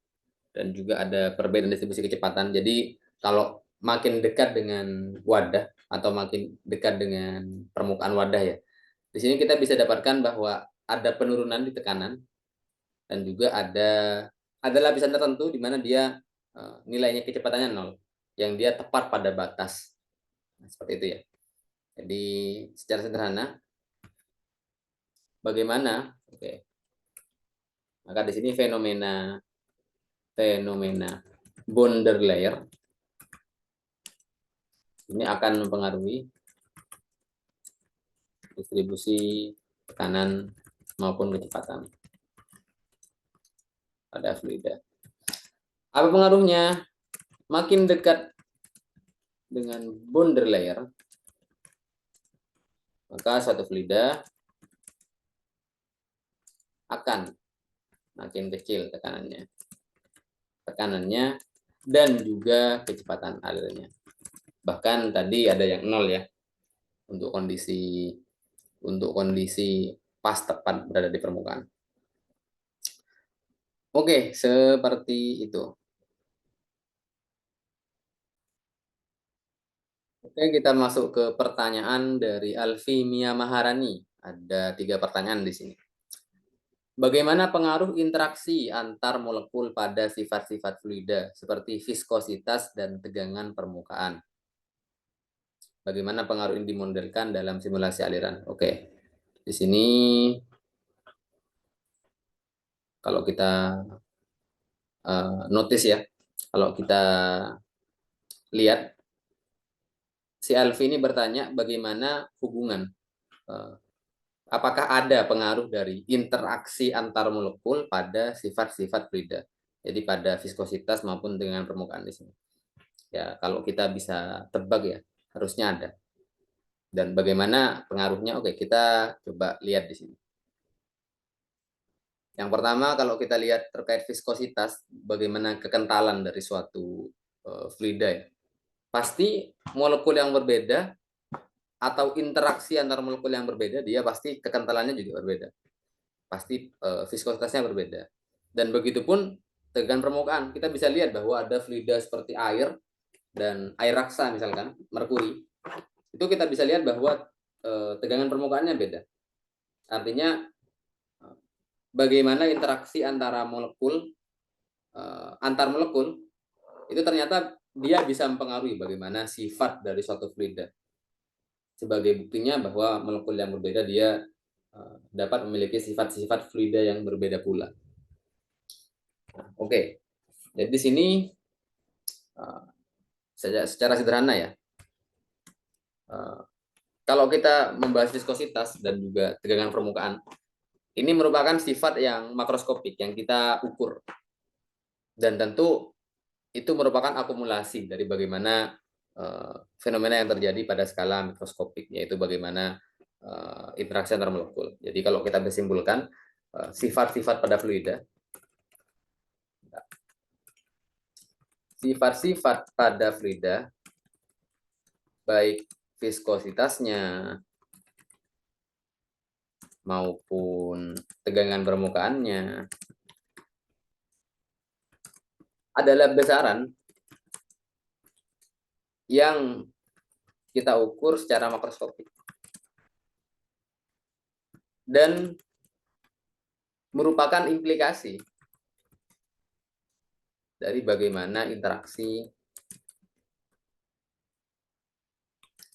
[SPEAKER 1] dan juga ada perbedaan distribusi kecepatan. Jadi kalau makin dekat dengan wadah atau makin dekat dengan permukaan wadah ya, di sini kita bisa dapatkan bahwa ada penurunan di tekanan dan juga ada lapisan tertentu di mana dia nilainya kecepatannya 0, yang dia tepat pada batas. Nah, seperti itu ya. Jadi secara sederhana bagaimana? Oke. Maka di sini fenomena boundary layer ini akan mempengaruhi distribusi tekanan maupun kecepatan pada fluida. Apa pengaruhnya? Makin dekat dengan boundary layer, maka suatu fluida akan makin kecil tekanannya dan juga kecepatan alirnya. Bahkan tadi ada yang 0 ya untuk kondisi pas tepat berada di permukaan. Oke, seperti itu. Oke, kita masuk ke pertanyaan dari Alfi Mia Maharani. Ada 3 pertanyaan di sini. Bagaimana pengaruh interaksi antar molekul pada sifat-sifat fluida seperti viskositas dan tegangan permukaan? Bagaimana pengaruh ini dimodelkan dalam simulasi aliran? Oke, di sini kalau kita notice ya, kalau kita lihat, si Alfi ini bertanya bagaimana hubungan, apakah ada pengaruh dari interaksi antar molekul pada sifat-sifat fluida, jadi pada viskositas maupun dengan permukaan di sini. Ya, kalau kita bisa tebak ya, harusnya ada. Dan bagaimana pengaruhnya? Oke, kita coba lihat di sini. Yang pertama, kalau kita lihat terkait viskositas, bagaimana kekentalan dari suatu fluida ya. Pasti molekul yang berbeda atau interaksi antar molekul yang berbeda, dia pasti kekentalannya juga berbeda. Pasti viskositasnya berbeda. Dan begitupun tegangan permukaan. Kita bisa lihat bahwa ada fluida seperti air dan air raksa misalkan, merkuri. Itu kita bisa lihat bahwa tegangan permukaannya beda. Artinya bagaimana interaksi antara molekul antar molekul itu ternyata dia bisa mempengaruhi bagaimana sifat dari suatu fluida. Sebagai buktinya bahwa molekul yang berbeda dia dapat memiliki sifat-sifat fluida yang berbeda pula. Oke, jadi di sini secara sederhana ya, kalau kita membahas viskositas dan juga tegangan permukaan, Ini merupakan sifat yang makroskopik yang kita ukur. Dan tentu itu merupakan akumulasi dari bagaimana fenomena yang terjadi pada skala mikroskopik, yaitu bagaimana interaksi antar molekul. Jadi kalau kita bersimpulkan, sifat-sifat pada fluida, sifat-sifat pada fluida, baik viskositasnya maupun tegangan permukaannya, adalah besaran yang kita ukur secara makroskopik dan merupakan implikasi dari bagaimana interaksi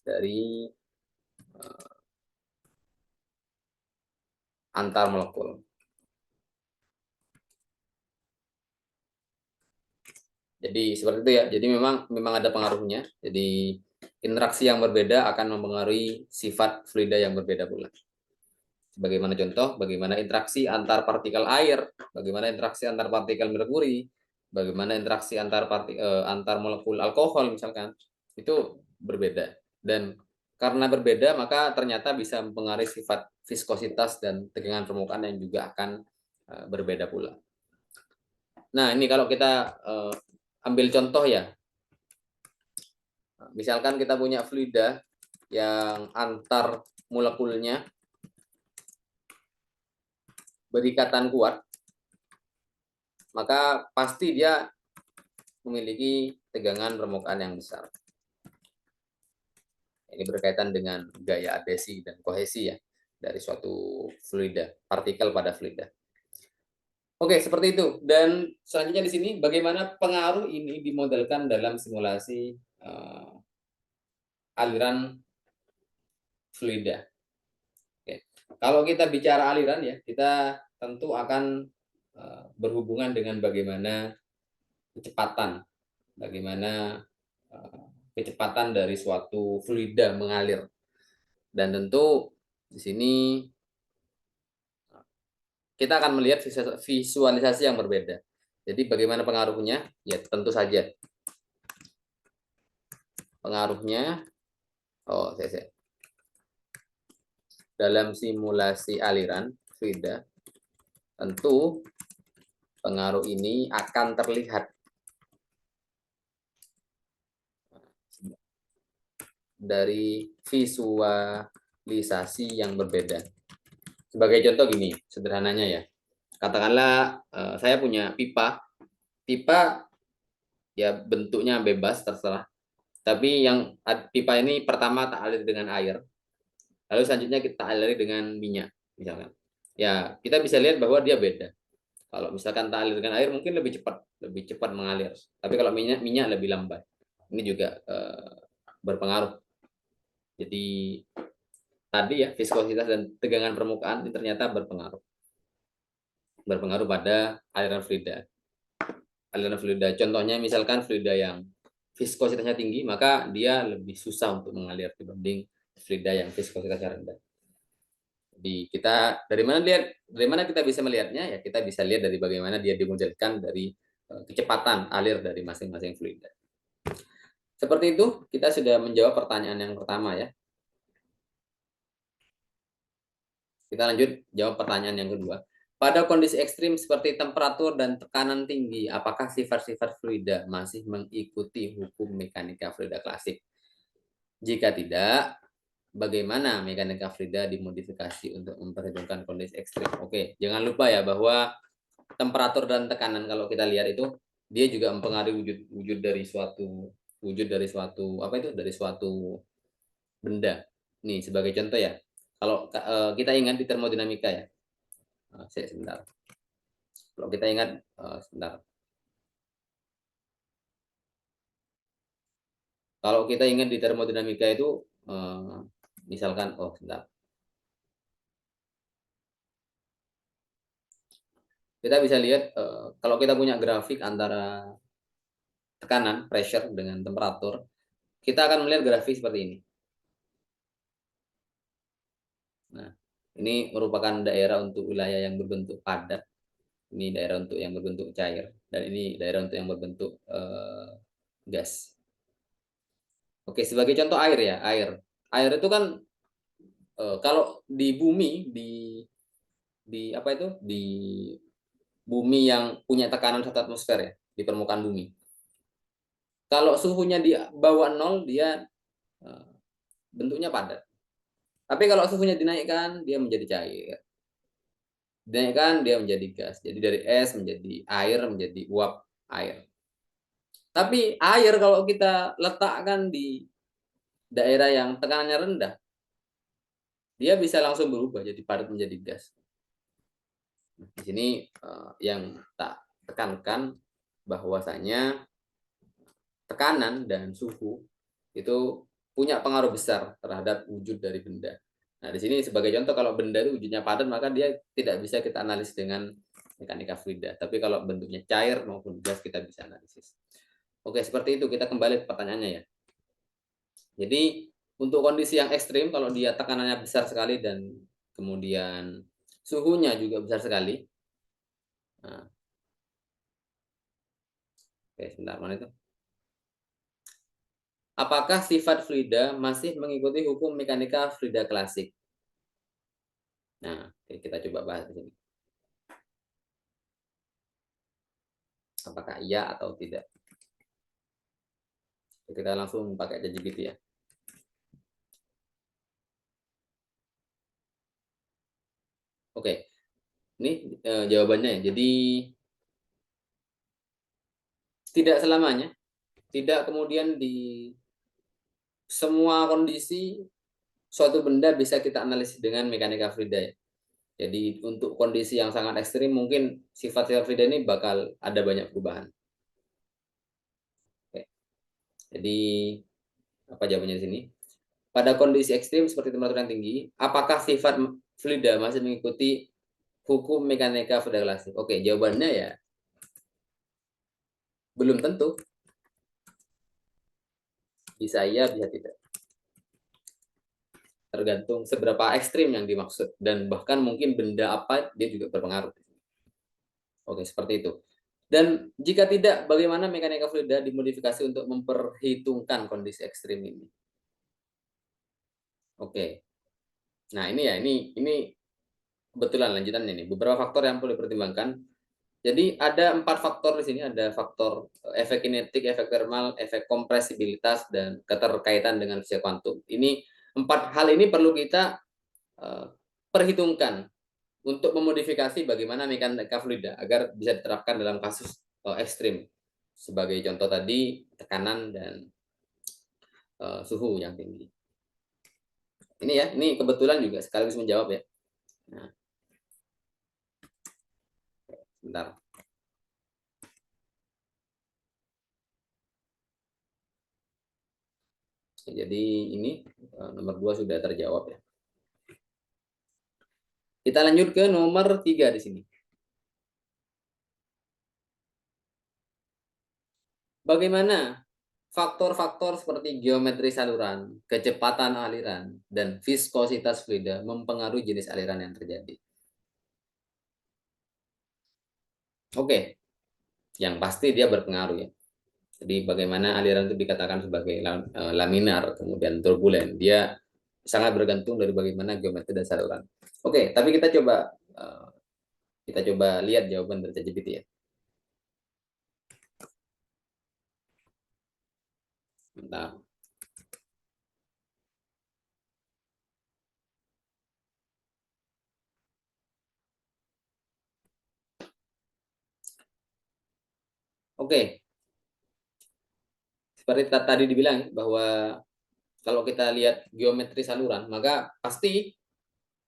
[SPEAKER 1] dari antar molekul. Jadi seperti itu ya. Jadi memang ada pengaruhnya. Jadi interaksi yang berbeda akan mempengaruhi sifat fluida yang berbeda pula. Bagaimana contoh, bagaimana interaksi antar partikel air, bagaimana interaksi antar partikel merkuri, bagaimana interaksi antar molekul alkohol misalkan, itu berbeda. Dan karena berbeda, maka ternyata bisa mempengaruhi sifat viskositas dan tegangan permukaan yang juga akan berbeda pula. Nah, ini kalau kita ambil contoh ya, misalkan kita punya fluida yang antar molekulnya berikatan kuat, maka pasti dia memiliki tegangan permukaan yang besar. Ini berkaitan dengan gaya adhesi dan kohesi ya dari suatu fluida, partikel pada fluida. Oke, seperti itu. Dan selanjutnya di sini bagaimana pengaruh ini dimodelkan dalam simulasi aliran fluida. Oke. Kalau kita bicara aliran ya, kita tentu akan berhubungan dengan bagaimana kecepatan, bagaimana kecepatan dari suatu fluida mengalir. Dan tentu di sini kita akan melihat visualisasi yang berbeda. Jadi bagaimana pengaruhnya? Ya tentu saja pengaruhnya. Dalam simulasi aliran fluida, tentu pengaruh ini akan terlihat dari visualisasi yang berbeda. Sebagai contoh gini, sederhananya ya. Katakanlah saya punya pipa. Pipa ya bentuknya bebas terserah. Tapi yang pipa ini pertama tak aliri dengan air. Lalu selanjutnya kita aliri dengan minyak misalkan. Ya, kita bisa lihat bahwa dia beda. Kalau misalkan tak aliri dengan air mungkin lebih cepat mengalir. Tapi kalau minyak lebih lambat. Ini juga berpengaruh. Jadi tadi ya viskositas dan tegangan permukaan ini ternyata berpengaruh pada aliran fluida. Aliran fluida contohnya misalkan fluida yang viskositasnya tinggi, maka dia lebih susah untuk mengalir dibanding fluida yang viskositasnya rendah. Jadi dari mana kita bisa melihatnya ya, kita bisa lihat dari bagaimana dia dimunculkan dari kecepatan alir dari masing-masing fluida. Seperti itu kita sudah menjawab pertanyaan yang pertama ya. Kita lanjut jawab pertanyaan yang kedua. Pada kondisi ekstrim seperti temperatur dan tekanan tinggi, apakah sifat-sifat fluida masih mengikuti hukum mekanika fluida klasik? Jika tidak, bagaimana mekanika fluida dimodifikasi untuk memperhitungkan kondisi ekstrim? Oke, jangan lupa ya bahwa temperatur dan tekanan kalau kita lihat itu dia juga mempengaruhi wujud dari suatu benda. Nih sebagai contoh ya. Kalau kita ingat di termodinamika ya. Sebentar. Kalau kita ingat sebentar. Kalau kita ingat di termodinamika itu misalkan sebentar. Kita bisa lihat kalau kita punya grafik antara tekanan, pressure dengan temperatur, kita akan melihat grafik seperti ini. Nah, Ini merupakan daerah untuk wilayah yang berbentuk padat. Ini daerah untuk yang berbentuk cair. Dan ini daerah untuk yang berbentuk gas. Oke, sebagai contoh air ya, air. Air itu kan kalau di bumi, di apa itu? Di bumi yang punya tekanan 1 atmosfer ya, di permukaan bumi. Kalau suhunya di bawah nol, dia eh, bentuknya padat. Tapi kalau suhunya dinaikkan, dia menjadi cair. Dinaikkan, dia menjadi gas. Jadi dari es menjadi air, menjadi uap air. Tapi air kalau kita letakkan di daerah yang tekanannya rendah, dia bisa langsung berubah jadi padat menjadi gas. Di sini yang tak tekankan bahwasanya tekanan dan suhu itu punya pengaruh besar terhadap wujud dari benda. Nah, di sini sebagai contoh kalau benda itu wujudnya padat maka dia tidak bisa kita analisis dengan mekanika fluida. Tapi kalau bentuknya cair maupun gas kita bisa analisis. Oke, seperti itu. Kita kembali ke pertanyaannya ya. Jadi untuk kondisi yang ekstrim kalau dia tekanannya besar sekali dan kemudian suhunya juga besar sekali. Nah, oke, sebentar mana itu? Apakah sifat fluida masih mengikuti hukum mekanika fluida klasik? Nah, oke, kita coba bahas di sini. Apakah iya atau tidak? Kita langsung pakai ChatGPT ya. Oke, ini jawabannya ya. Jadi tidak selamanya, tidak kemudian di semua kondisi suatu benda bisa kita analisis dengan mekanika fluida ya. Jadi untuk kondisi yang sangat ekstrim mungkin sifat-sifat fluida ini bakal ada banyak perubahan. Oke. Jadi apa jawabannya di sini? Pada kondisi ekstrim seperti temperaturan tinggi, apakah sifat fluida masih mengikuti hukum mekanika fluida klasik? Oke, jawabannya ya belum tentu. Bisa iya, bisa tidak. Tergantung seberapa ekstrim yang dimaksud dan bahkan mungkin benda apa dia juga berpengaruh. Oke, seperti itu. Dan jika tidak, bagaimana mekanika fluida dimodifikasi untuk memperhitungkan kondisi ekstrim ini? Oke. Nah, ini ya, ini kebetulan lanjutannya nih. Beberapa faktor yang perlu dipertimbangkan. Jadi ada 4 faktor di sini, ada faktor efek kinetik, efek thermal, efek kompresibilitas, dan keterkaitan dengan fisika kuantum. Ini 4 hal ini perlu kita perhitungkan untuk memodifikasi bagaimana mekanika fluida agar bisa diterapkan dalam kasus ekstrim. Sebagai contoh tadi tekanan dan suhu yang tinggi. Ini ya, ini kebetulan juga sekaligus menjawab ya. Nah, bentar. Jadi ini nomor 2 sudah terjawab ya. Kita lanjut ke nomor 3 di sini. Bagaimana faktor-faktor seperti geometri saluran, kecepatan aliran, dan viskositas fluida mempengaruhi jenis aliran yang terjadi? Oke, yang pasti dia berpengaruh ya. Jadi bagaimana aliran itu dikatakan sebagai laminar, kemudian turbulen. Dia sangat bergantung dari bagaimana geometri dan saluran. Oke, tapi kita coba lihat jawaban dari ChatGPT ya. Bentar. Oke, seperti tadi dibilang bahwa kalau kita lihat geometri saluran, maka pasti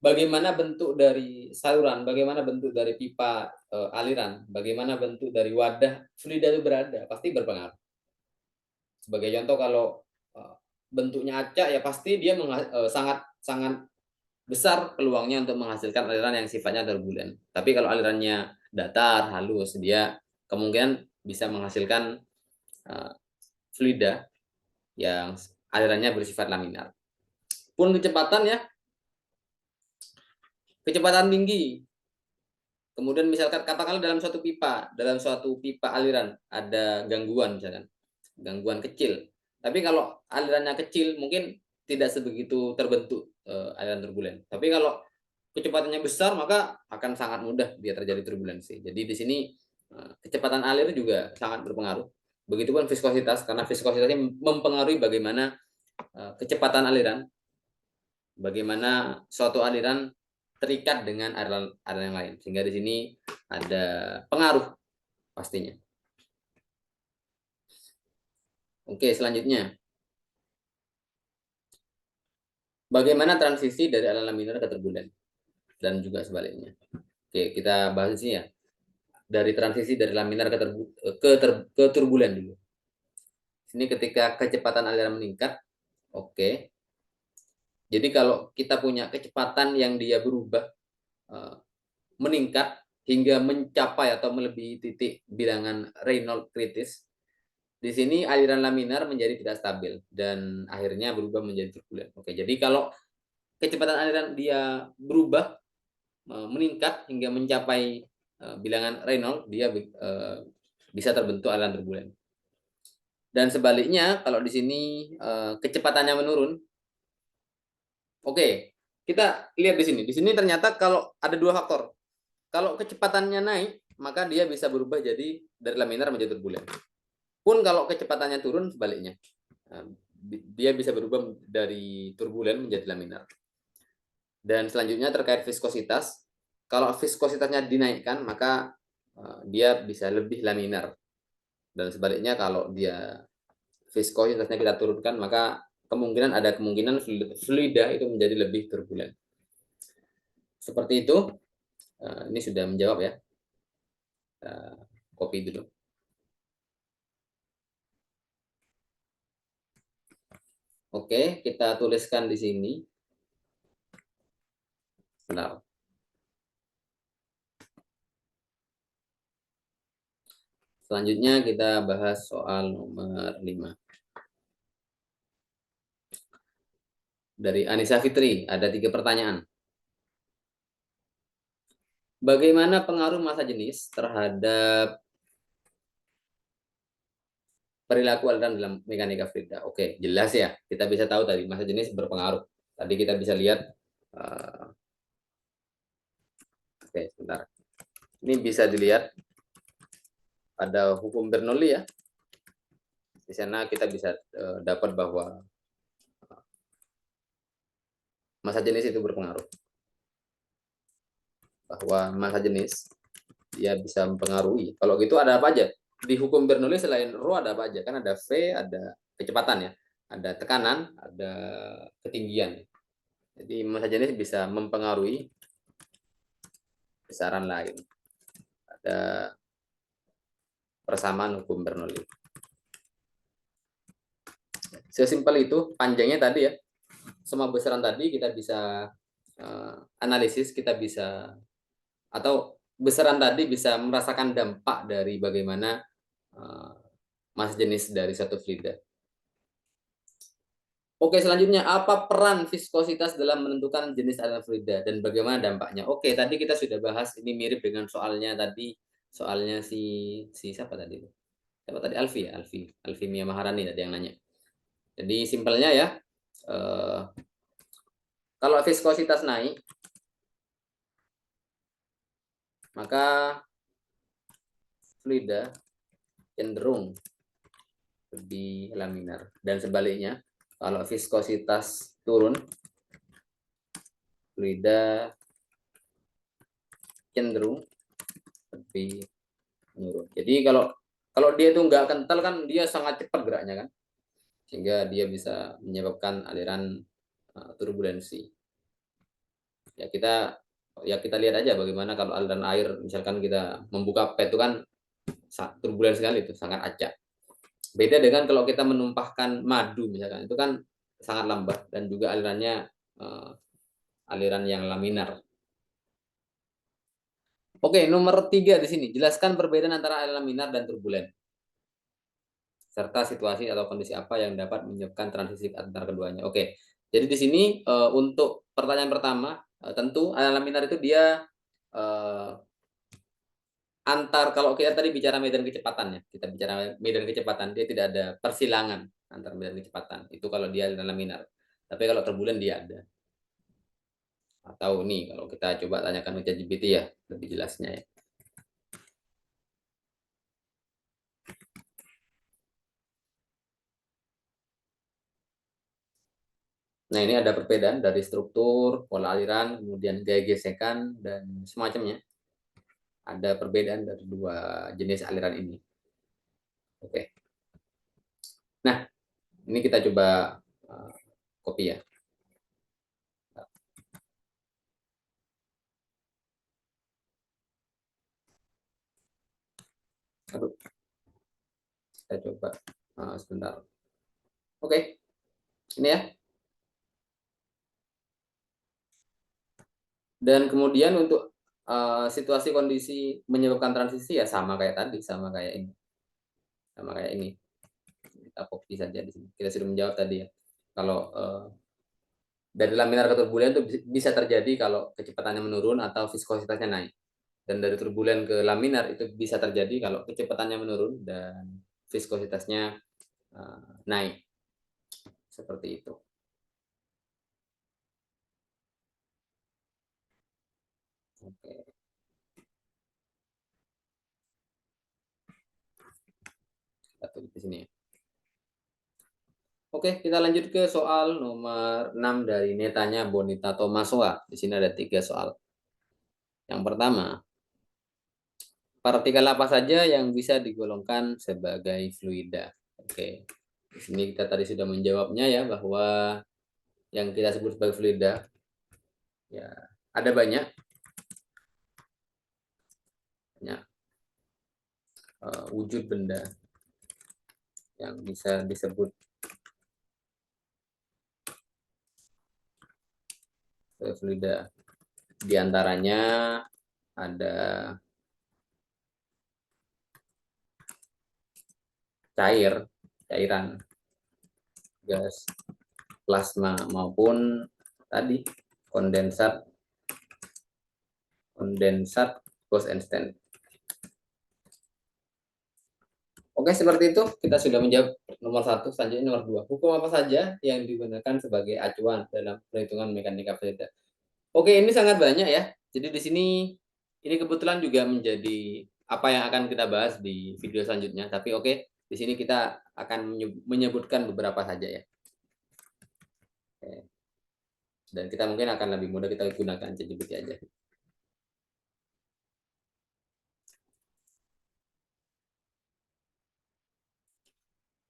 [SPEAKER 1] bagaimana bentuk dari saluran, bagaimana bentuk dari pipa aliran, bagaimana bentuk dari wadah fluida itu berada, pasti berpengaruh. Sebagai contoh kalau bentuknya acak ya pasti dia sangat sangat besar peluangnya untuk menghasilkan aliran yang sifatnya turbulen. Tapi kalau alirannya datar, halus, dia kemungkinan bisa menghasilkan fluida yang alirannya bersifat laminar. Pun kecepatan ya, kecepatan tinggi. Kemudian misalkan katakanlah dalam suatu pipa aliran ada gangguan misalkan, gangguan kecil. Tapi kalau alirannya kecil mungkin tidak sebegitu terbentuk aliran turbulen. Tapi kalau kecepatannya besar maka akan sangat mudah dia terjadi turbulensi. Jadi di sini kecepatan alir juga sangat berpengaruh. Begitupun viskositas, karena viskositasnya mempengaruhi bagaimana kecepatan aliran, bagaimana suatu aliran terikat dengan aliran yang lain. Sehingga di sini ada pengaruh pastinya. Oke, selanjutnya. Bagaimana transisi dari aliran laminar ke turbulen dan juga sebaliknya. Oke, kita bahas ini ya. Dari transisi dari laminar ke turbulen dulu. Ini ketika kecepatan aliran meningkat, oke. Jadi kalau kita punya kecepatan yang dia berubah meningkat hingga mencapai atau melebihi titik bilangan Reynolds kritis, di sini aliran laminar menjadi tidak stabil dan akhirnya berubah menjadi turbulen. Oke, jadi kalau kecepatan aliran dia berubah meningkat hingga mencapai bilangan Reynolds, dia bisa terbentuk aliran turbulen. Dan sebaliknya, kalau di sini kecepatannya menurun, oke, kita lihat di sini. Di sini ternyata kalau ada dua faktor. Kalau kecepatannya naik, maka dia bisa berubah jadi dari laminar menjadi turbulen. Pun kalau kecepatannya turun, sebaliknya. Dia bisa berubah dari turbulen menjadi laminar. Dan selanjutnya terkait viskositas. Kalau viskositasnya dinaikkan, maka dia bisa lebih laminar. Dan sebaliknya kalau dia viskositasnya kita turunkan, maka ada kemungkinan fluida itu menjadi lebih turbulen. Seperti itu. Ini sudah menjawab ya. Copy dulu. Oke, kita tuliskan di sini. Benar. Selanjutnya kita bahas soal nomor 5. Dari Anissa Fitri, ada 3 pertanyaan. Bagaimana pengaruh massa jenis terhadap perilaku aliran dalam mekanika fluida? Oke, jelas ya. Kita bisa tahu tadi massa jenis berpengaruh. Tadi kita bisa lihat. Oke, sebentar. Ini bisa dilihat pada hukum Bernoulli ya. Di sana kita bisa dapat bahwa massa jenis itu berpengaruh. Bahwa massa jenis dia bisa mempengaruhi. Kalau gitu ada apa aja? Di hukum Bernoulli selain rho ada apa aja? Kan ada V, ada kecepatan ya. Ada tekanan, ada ketinggian. Jadi massa jenis bisa mempengaruhi besaran lain. Ada persamaan hukum Bernoulli. Sesimpel itu, panjangnya tadi ya. Semua besaran tadi kita bisa analisis, kita bisa, atau besaran tadi bisa merasakan dampak dari bagaimana massa jenis dari satu fluida. Oke, selanjutnya apa peran viskositas dalam menentukan jenis aliran fluida dan bagaimana dampaknya? Oke, tadi kita sudah bahas, ini mirip dengan soalnya tadi, soalnya si siapa tadi? Siapa tadi? Alfi Mia Maharani tadi yang nanya. Jadi simpelnya ya, kalau viskositas naik, maka fluida cenderung lebih laminar, dan sebaliknya kalau viskositas turun, fluida cenderung lebih menurun. Jadi kalau dia itu nggak kental kan dia sangat cepat geraknya kan, sehingga dia bisa menyebabkan aliran turbulensi. Ya kita lihat aja bagaimana kalau aliran air, misalkan kita membuka pet itu kan turbulen sekali, itu sangat acak. Beda dengan kalau kita menumpahkan madu misalkan, itu kan sangat lambat dan juga alirannya aliran yang laminar. Oke, nomor 3 di sini, jelaskan perbedaan antara aliran laminar dan turbulen, serta situasi atau kondisi apa yang dapat menyebabkan transisi antara keduanya. Oke, jadi di sini untuk pertanyaan pertama, Tentu laminar itu dia antar, kalau kita tadi bicara medan kecepatan ya, kita bicara medan kecepatan, dia tidak ada persilangan antar medan kecepatan. Itu kalau dia laminar. Tapi kalau turbulen dia ada. Atau nih kalau kita coba tanyakan ke ChatGPT ya, lebih jelasnya ya. Nah, ini ada perbedaan dari struktur, pola aliran, kemudian gaya gesekan, dan semacamnya. Ada perbedaan dari dua jenis aliran ini. Oke. Nah, ini kita coba copy ya. Aduh, kita coba sebentar. Oke, ini ya. Dan kemudian untuk situasi kondisi menyebabkan transisi ya sama kayak tadi, sama kayak ini. Sama kayak ini. Kita copy saja di sini. Kita sudah menjawab tadi ya. Kalau dari laminar ke turbulen itu bisa terjadi kalau kecepatannya menurun atau viskositasnya naik. Dan dari turbulen ke laminar itu bisa terjadi kalau kecepatannya menurun dan viskositasnya naik. Seperti itu. Oke. Kita tulis di sini. Oke, kita lanjut ke soal nomor 6 dari Netanya Bonita Tomasoa. Di sini ada 3 soal. Yang pertama, partikel apa saja yang bisa digolongkan sebagai fluida? Oke, di sini kita tadi sudah menjawabnya ya, bahwa yang kita sebut sebagai fluida ya ada banyak wujud benda yang bisa disebut fluida. Di antaranya ada cairan, gas, plasma, maupun tadi kondensat, Bose-Einstein. Oke, seperti itu kita sudah menjawab nomor 1. Selanjutnya nomor 2. Hukum apa saja yang digunakan sebagai acuan dalam perhitungan mekanika fluida? Oke, ini sangat banyak ya. Jadi di sini ini kebetulan juga menjadi apa yang akan kita bahas di video selanjutnya. Tapi oke, di sini kita akan menyebutkan beberapa saja ya. Oke. Dan kita mungkin akan lebih mudah kita gunakan ChatGPT aja.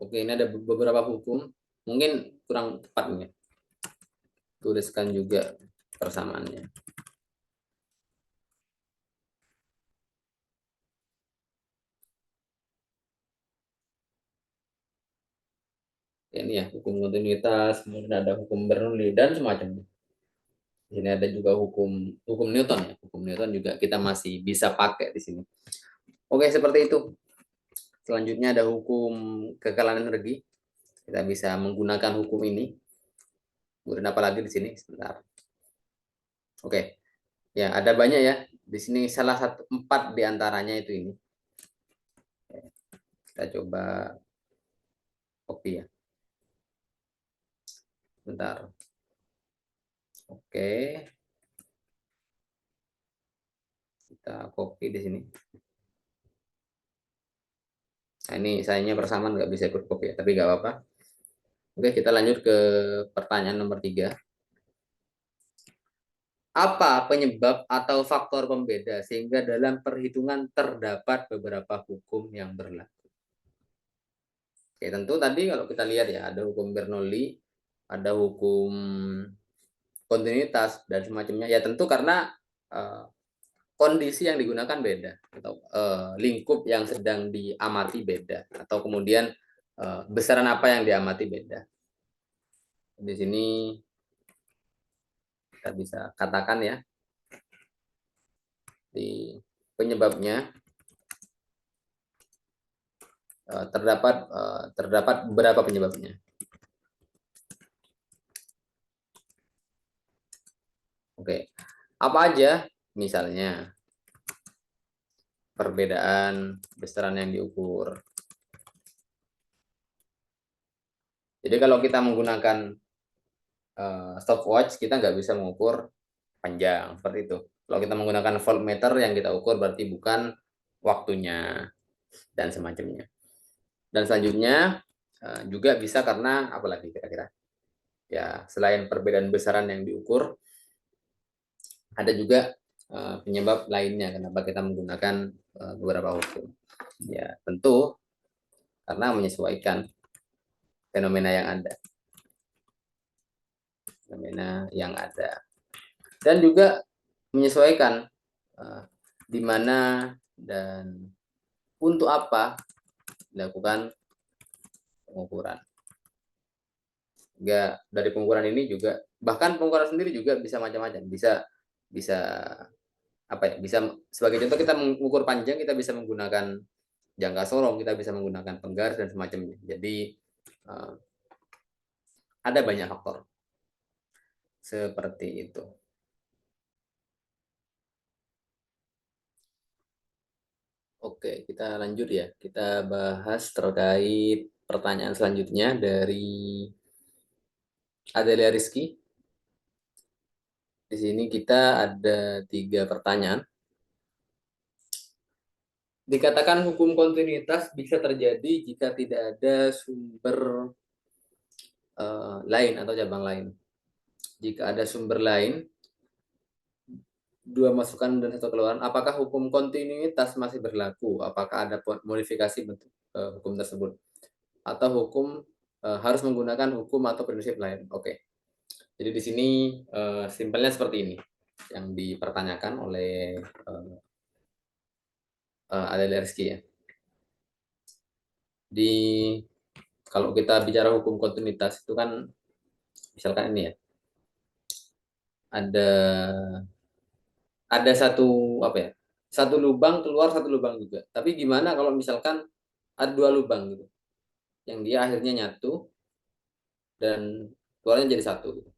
[SPEAKER 1] Oke, ini ada beberapa hukum. Mungkin kurang tepat nih. Tuliskan juga persamaannya. Ini ya, hukum kontinuitas, kemudian ada hukum Bernoulli dan semacamnya. Ini ada juga hukum Newton ya. Hukum Newton juga kita masih bisa pakai di sini. Oke, seperti itu. Selanjutnya ada hukum kekalahan energi. Kita bisa menggunakan hukum ini. Kemudian apa lagi di sini? Sebentar. Oke. Ya, ada banyak ya. Di sini salah satu 4 diantaranya itu ini. Kita coba copy ya. Bentar. Oke. Kita copy di sini. Nah, ini sayangnya persamaan nggak bisa ikut copy ya, tapi nggak apa-apa. Oke, kita lanjut ke pertanyaan nomor 3. Apa penyebab atau faktor pembeda sehingga dalam perhitungan terdapat beberapa hukum yang berlaku? Oke, tentu tadi kalau kita lihat ya, ada hukum Bernoulli, ada hukum kontinuitas, dan semacamnya. Ya tentu karena kondisi yang digunakan beda, atau lingkup yang sedang diamati beda, atau kemudian besaran apa yang diamati beda. Di sini kita bisa katakan ya, di penyebabnya terdapat beberapa penyebabnya. Oke. Apa aja? Misalnya perbedaan besaran yang diukur. Jadi kalau kita menggunakan stopwatch, kita nggak bisa mengukur panjang seperti itu. Kalau kita menggunakan voltmeter, yang kita ukur berarti bukan waktunya dan semacamnya. Dan selanjutnya juga bisa karena apa lagi kira-kira? Ya, selain perbedaan besaran yang diukur, ada juga penyebab lainnya kenapa kita menggunakan beberapa hukum. Ya, tentu karena menyesuaikan fenomena yang ada. Fenomena yang ada. Dan juga menyesuaikan di mana dan untuk apa dilakukan pengukuran. Enggak, dari pengukuran ini juga, bahkan pengukuran sendiri juga bisa macam-macam. Bisa apa ya? Bisa sebagai contoh, kita mengukur panjang, kita bisa menggunakan jangka sorong, kita bisa menggunakan penggaris dan semacamnya. Jadi ada banyak faktor seperti itu. Oke, kita lanjut ya. Kita bahas terkait pertanyaan selanjutnya dari Adelia Rizky. Di sini kita ada 3 pertanyaan. Dikatakan hukum kontinuitas bisa terjadi jika tidak ada sumber lain atau cabang lain. Jika ada sumber lain, 2 masukan dan 1 keluaran, apakah hukum kontinuitas masih berlaku? Apakah ada modifikasi bentuk hukum tersebut? Atau hukum harus menggunakan hukum atau prinsip lain? Oke. Jadi di sini simpelnya seperti ini yang dipertanyakan oleh Adelia Rizky ya. Di kalau kita bicara hukum kontinuitas itu kan misalkan ini ya, ada satu apa ya, satu lubang keluar, satu lubang juga. Tapi gimana kalau misalkan ada 2 lubang gitu, yang dia akhirnya nyatu dan keluarnya jadi satu gitu.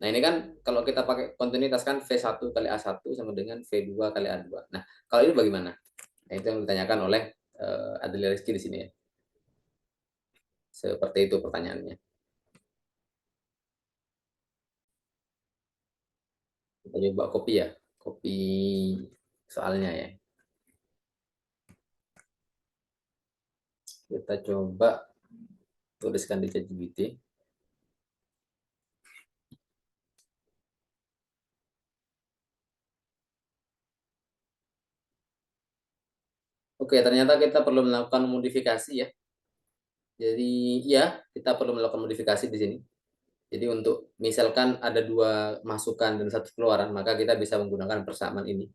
[SPEAKER 1] Nah ini kan kalau kita pakai kontinuitas kan V1 kali A1 sama dengan V2 kali A2. Nah kalau ini bagaimana? Nah, itu yang ditanyakan oleh Adelia Rizky di sini ya. Seperti itu pertanyaannya. Kita coba copy ya, copy soalnya ya. Kita coba tuliskan di ChatGPT. Oke, ternyata kita perlu melakukan modifikasi ya. Jadi ya, kita perlu melakukan modifikasi di sini. Jadi untuk misalkan ada 2 masukan dan 1 keluaran, maka kita bisa menggunakan persamaan ini.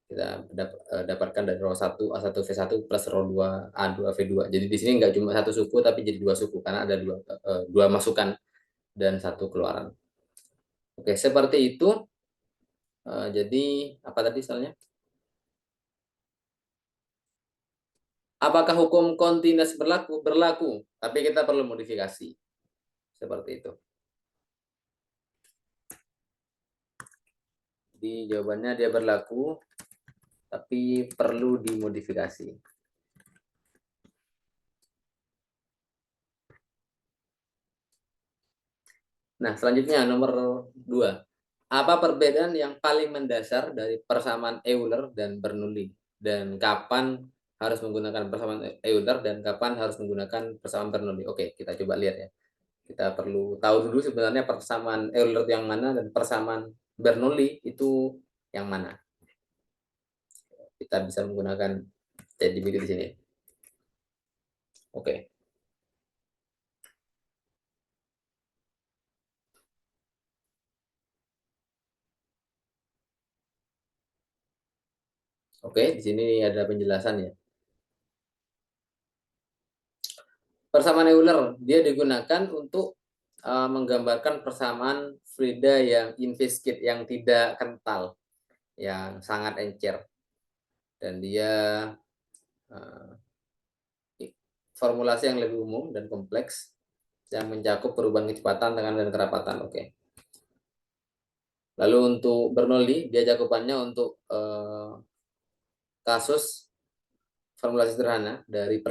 [SPEAKER 1] Kita dapatkan dari row 1 A1 V1 plus row 2 A2 V2. Jadi di sini nggak cuma 1 suku tapi jadi 2 suku karena ada 2 masukan dan 1 keluaran. Oke, seperti itu. Jadi apa tadi soalnya? Apakah hukum kontinus berlaku? Berlaku, tapi kita perlu modifikasi. Seperti itu. Jadi jawabannya dia berlaku, tapi perlu dimodifikasi. Nah, selanjutnya nomor 2. Apa perbedaan yang paling mendasar dari persamaan Euler dan Bernoulli? Dan kapan harus menggunakan persamaan Euler dan kapan harus menggunakan persamaan Bernoulli? Oke, kita coba lihat ya. Kita perlu tahu dulu sebenarnya persamaan Euler yang mana dan persamaan Bernoulli itu yang mana. Kita bisa menggunakan ChatGPT di sini. Oke. Oke, di sini ada penjelasan ya. Persamaan Euler dia digunakan untuk menggambarkan persamaan fluida yang inviscid, yang tidak kental, yang sangat encer, dan dia uh, formulasi yang lebih umum dan kompleks yang mencakup perubahan kecepatan, tekanan dan kerapatan. Oke. Lalu untuk Bernoulli, dia cakupannya untuk kasus formulasi sederhana dari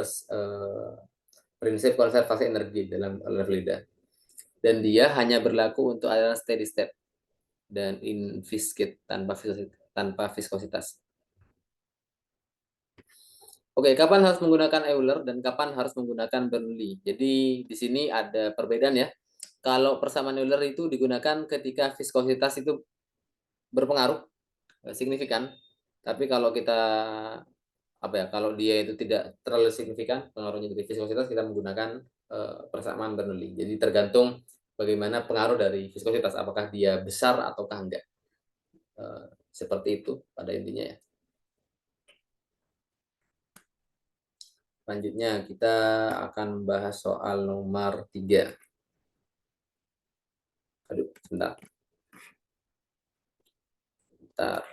[SPEAKER 1] prinsip konservasi energi dalam aliran fluida. Dan dia hanya berlaku untuk aliran steady state dan inviscid tanpa viskositas. Oke, kapan harus menggunakan Euler dan kapan harus menggunakan Bernoulli? Jadi di sini ada perbedaan ya. Kalau persamaan Euler itu digunakan ketika viskositas itu berpengaruh signifikan. Tapi kalau kita kalau dia itu tidak terlalu signifikan pengaruhnya dari viskositas, kita menggunakan persamaan Bernoulli. Jadi tergantung bagaimana pengaruh dari viskositas, apakah dia besar ataukah enggak. Seperti itu pada intinya ya. Selanjutnya kita akan membahas soal nomor 3. Aduh, sebentar. Bentar.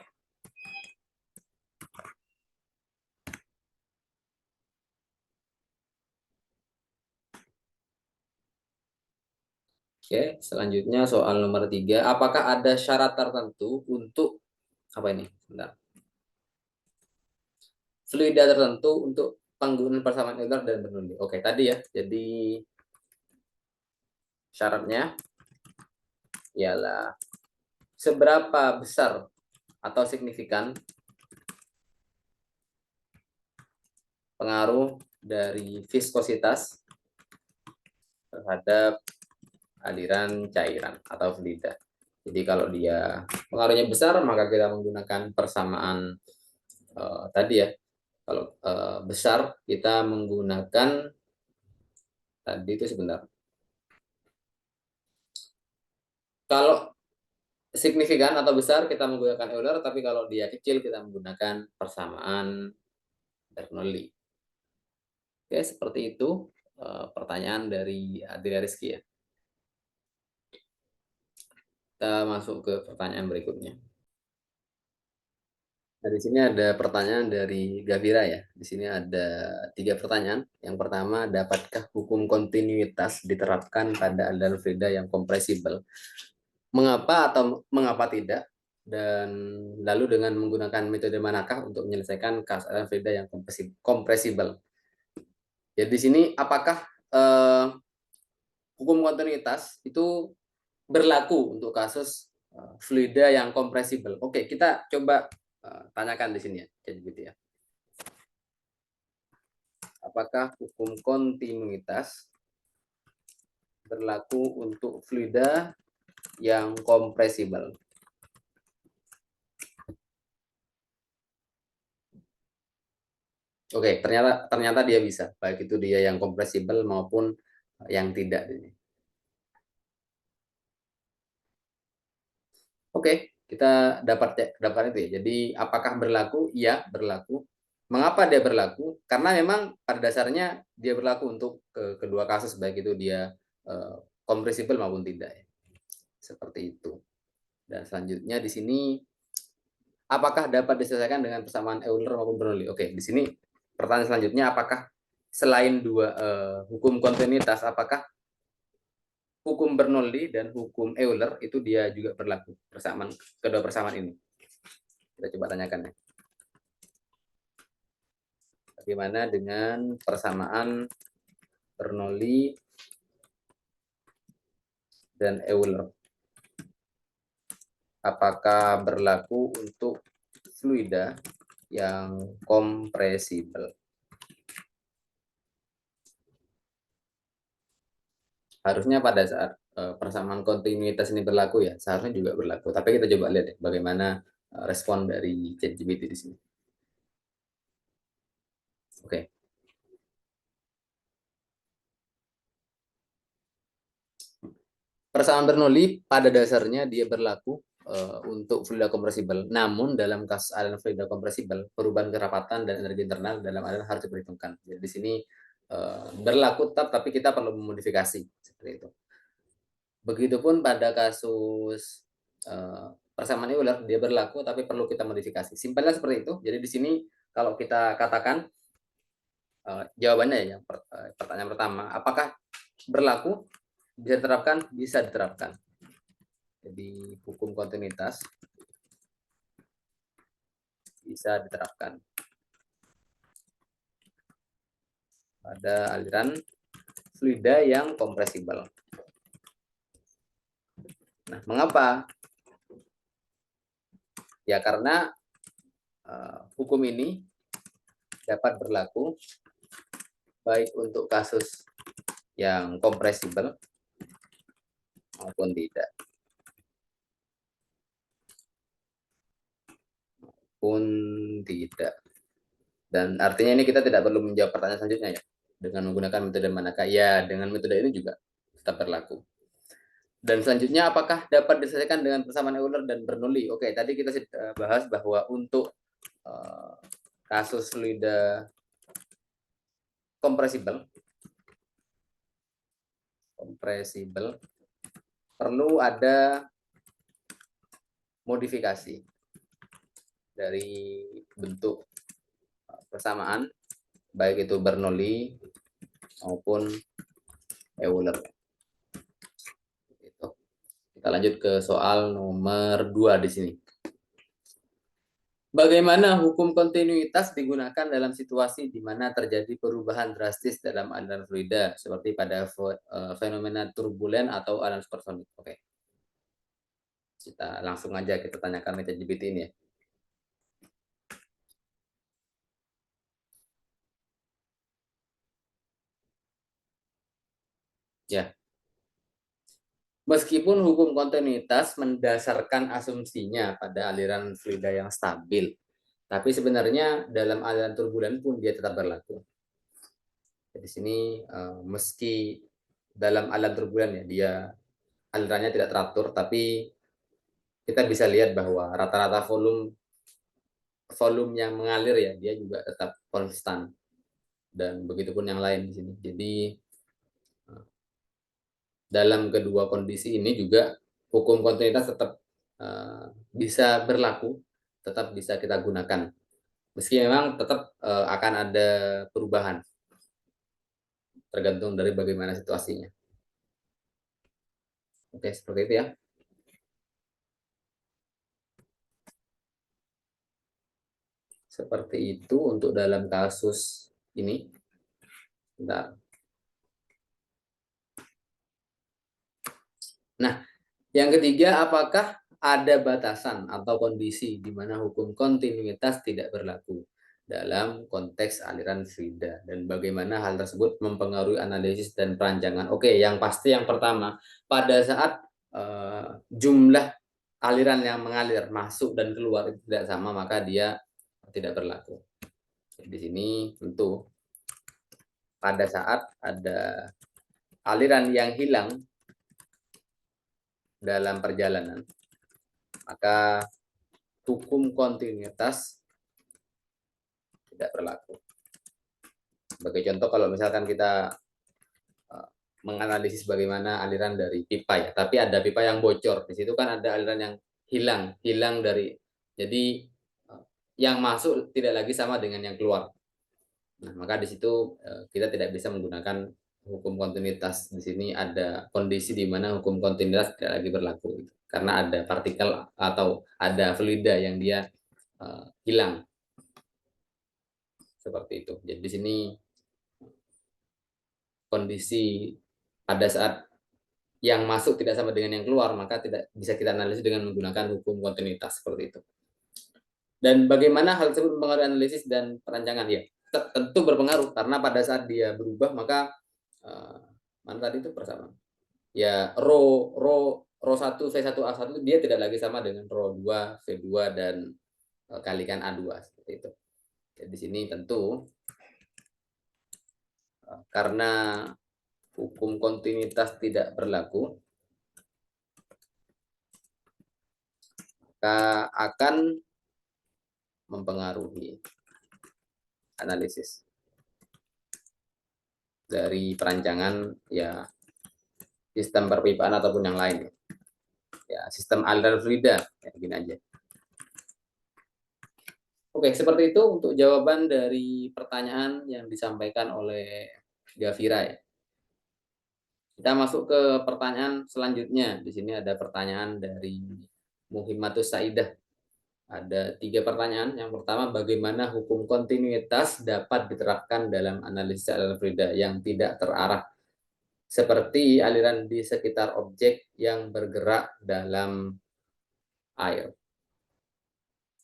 [SPEAKER 1] Oke, selanjutnya soal nomor 3. Apakah ada syarat tertentu untuk apa ini? Sebentar. Fluida tertentu untuk penggunaan persamaan Euler dan Bernoulli. Oke, tadi ya. Jadi syaratnya ialah seberapa besar atau signifikan pengaruh dari viskositas terhadap aliran cairan atau fluida. Jadi kalau dia pengaruhnya besar, maka kita menggunakan persamaan tadi ya. Kalau besar, kita menggunakan tadi itu sebentar. Kalau signifikan atau besar, kita menggunakan Euler, tapi kalau dia kecil, kita menggunakan persamaan Bernoulli. Oke, seperti itu pertanyaan dari Adria Rizky ya. Kita masuk ke pertanyaan berikutnya. Nah, di sini ada pertanyaan dari Gavira ya. Di sini ada 3 pertanyaan. Yang pertama, dapatkah hukum kontinuitas diterapkan pada aliran fluida yang kompresibel? Mengapa atau mengapa tidak? Dan lalu dengan menggunakan metode manakah untuk menyelesaikan kasus aliran fluida yang kompresibel? Jadi di sini apakah hukum kontinuitas itu berlaku untuk kasus fluida yang kompresibel? Oke, kita coba tanyakan di sini ya, kayak gitu ya. Apakah hukum kontinuitas berlaku untuk fluida yang kompresibel? Oke, ternyata dia bisa, baik itu dia yang kompresibel maupun yang tidak. Oke, kita dapat itu ya. Jadi apakah berlaku? Iya, berlaku. Mengapa dia berlaku? Karena memang pada dasarnya dia berlaku untuk kedua kasus, baik itu dia eh, kompresibel maupun tidak ya. Seperti itu. Dan selanjutnya di sini apakah dapat diselesaikan dengan persamaan Euler maupun Bernoulli? Oke, di sini pertanyaan selanjutnya apakah selain dua hukum kontinuitas, apakah hukum Bernoulli dan hukum Euler itu dia juga berlaku persamaan kedua persamaan ini? Kita coba tanyakan ya. Bagaimana dengan persamaan Bernoulli dan Euler? Apakah berlaku untuk fluida yang kompresibel? Harusnya pada saat persamaan kontinuitas ini berlaku ya, seharusnya juga berlaku. Tapi kita coba lihat ya, bagaimana respon dari ChatGPT di sini. Oke. Persamaan Bernoulli pada dasarnya dia berlaku untuk fluida kompresibel. Namun dalam kasus aliran fluida kompresibel, perubahan kerapatan dan energi internal dalam aliran harus diperhitungkan. Jadi di sini berlaku tetap, tapi kita perlu memodifikasi seperti itu. Begitupun pada kasus persamaan Euler, dia berlaku tapi perlu kita modifikasi. Simpelnya seperti itu. Jadi di sini kalau kita katakan jawabannya ya, pertanyaan pertama, apakah berlaku? Bisa diterapkan? Bisa diterapkan. Jadi hukum kontinuitas bisa diterapkan pada aliran fluida yang kompresibel. Nah, mengapa? Ya karena hukum ini dapat berlaku baik untuk kasus yang kompresibel maupun tidak. Pun tidak. Dan artinya ini kita tidak perlu menjawab pertanyaan selanjutnya ya. Dengan menggunakan metode manakah? Ya, dengan metode ini juga tetap berlaku. Dan selanjutnya, apakah dapat diselesaikan dengan persamaan Euler dan Bernoulli? Oke, tadi kita bahas bahwa untuk kasus fluida kompresibel perlu ada modifikasi dari bentuk persamaan, baik itu Bernoulli maupun Euler. Kita lanjut ke soal nomor 2 di sini. Bagaimana hukum kontinuitas digunakan dalam situasi di mana terjadi perubahan drastis dalam aliran fluida, seperti pada fenomena turbulen atau aliran supersonik? Oke. Kita langsung aja kita tanyakan ke ChatGPT ini ya. Ya. Meskipun hukum kontinuitas mendasarkan asumsinya pada aliran fluida yang stabil, tapi sebenarnya dalam aliran turbulen pun dia tetap berlaku. Di sini meski dalam aliran turbulen ya dia alirannya tidak teratur, tapi kita bisa lihat bahwa rata-rata volume yang mengalir ya dia juga tetap konstan, dan begitupun yang lain di sini. Jadi dalam kedua kondisi ini juga hukum kontinuitas tetap bisa berlaku, tetap bisa kita gunakan, meski memang tetap akan ada perubahan tergantung dari bagaimana situasinya. Oke, seperti itu ya. Seperti itu untuk dalam kasus ini. Bentar. Nah, yang ketiga, apakah ada batasan atau kondisi di mana hukum kontinuitas tidak berlaku dalam konteks aliran fluida, dan bagaimana hal tersebut mempengaruhi analisis dan perancangan? Oke, yang pasti yang pertama, pada saat jumlah aliran yang mengalir masuk dan keluar itu tidak sama, maka dia tidak berlaku. Di sini tentu pada saat ada aliran yang hilang dalam perjalanan, maka hukum kontinuitas tidak berlaku. Sebagai contoh, kalau misalkan kita menganalisis bagaimana aliran dari pipa ya, tapi ada pipa yang bocor, di situ kan ada aliran yang hilang dari, jadi yang masuk tidak lagi sama dengan yang keluar. Nah, maka di situ kita tidak bisa menggunakan hukum kontinuitas. Di sini ada kondisi di mana hukum kontinuitas tidak lagi berlaku, karena ada partikel atau ada fluida yang dia hilang. Seperti itu. Jadi di sini kondisi pada saat yang masuk tidak sama dengan yang keluar, maka tidak bisa kita analisis dengan menggunakan hukum kontinuitas seperti itu. Dan bagaimana hal tersebut mempengaruhi analisis dan perancangan? Ya, tentu berpengaruh, karena pada saat dia berubah, maka mana tadi itu persamaan. Ya, rho 1 V1 A1 dia tidak lagi sama dengan rho 2 V2 dan kalikan A2 seperti itu. Jadi di sini tentu karena hukum kontinuitas tidak berlaku, maka akan mempengaruhi analisis dari perancangan ya sistem perpipaan ataupun yang lain ya, sistem aliran fluida ya, gini aja. Oke, seperti itu untuk jawaban dari pertanyaan yang disampaikan oleh Gavira ya. Kita masuk ke pertanyaan selanjutnya. Di sini ada pertanyaan dari Muhimmatus Saidah. Ada 3 pertanyaan. Yang pertama, bagaimana hukum kontinuitas dapat diterapkan dalam analisis aliran fluida yang tidak terarah, seperti aliran di sekitar objek yang bergerak dalam air.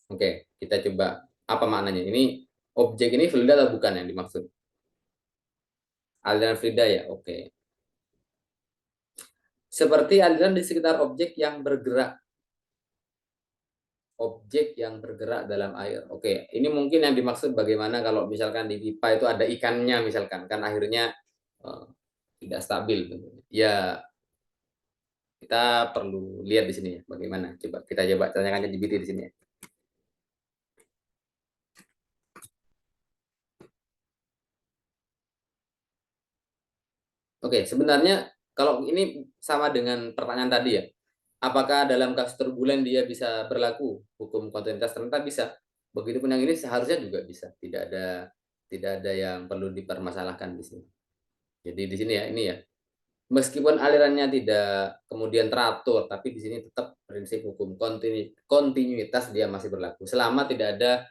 [SPEAKER 1] Oke, kita coba apa maknanya. Ini objek ini fluida atau bukan yang dimaksud? Aliran fluida ya, oke. Seperti aliran di sekitar objek yang bergerak. Objek yang bergerak dalam air. Oke, ini mungkin yang dimaksud bagaimana kalau misalkan di pipa itu ada ikannya misalkan, kan akhirnya uh, tidak stabil. Ya, kita perlu lihat di sini ya, bagaimana. Coba kita tanyakan GPT di sini ya. Oke, sebenarnya kalau ini sama dengan pertanyaan tadi ya. Apakah dalam kasus turbulen dia bisa berlaku hukum kontinuitas? Ternyata bisa. Begitupun yang ini seharusnya juga bisa. Tidak ada yang perlu dipermasalahkan di sini. Jadi di sini ya, ini ya. Meskipun alirannya tidak kemudian teratur, tapi di sini tetap prinsip hukum kontinuitas dia masih berlaku. Selama tidak ada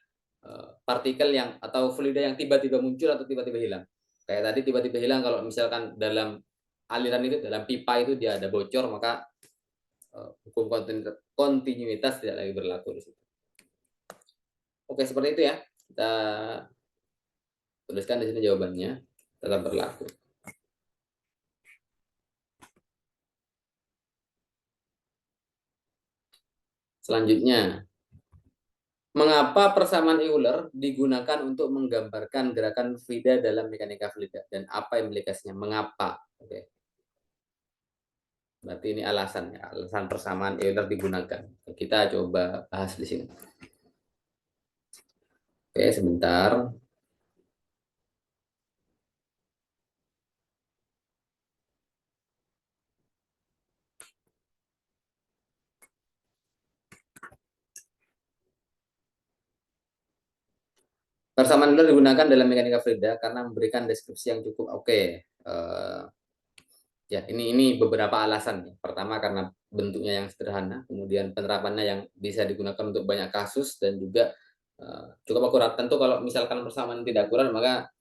[SPEAKER 1] partikel yang atau fluida yang tiba-tiba muncul atau tiba-tiba hilang. Kayak tadi tiba-tiba hilang kalau misalkan dalam aliran itu, dalam pipa itu dia ada bocor, maka hukum kontinuitas tidak lagi berlaku di situ. Oke, seperti itu ya. Kita tuliskan di sini jawabannya, tetap berlaku. Selanjutnya, mengapa persamaan Euler digunakan untuk menggambarkan gerakan fluida dalam mekanika fluida dan apa implikasinya? Mengapa? Oke. Berarti ini alasan ya, alasan persamaan Euler digunakan. Kita coba bahas di sini. Oke, sebentar. Persamaan Euler digunakan dalam mekanika fluida karena memberikan deskripsi yang cukup oke. Ya, ini beberapa alasan. Pertama karena bentuknya yang sederhana, kemudian penerapannya yang bisa digunakan untuk banyak kasus dan juga cukup akurat. Tentu kalau misalkan persamaan tidak akurat, maka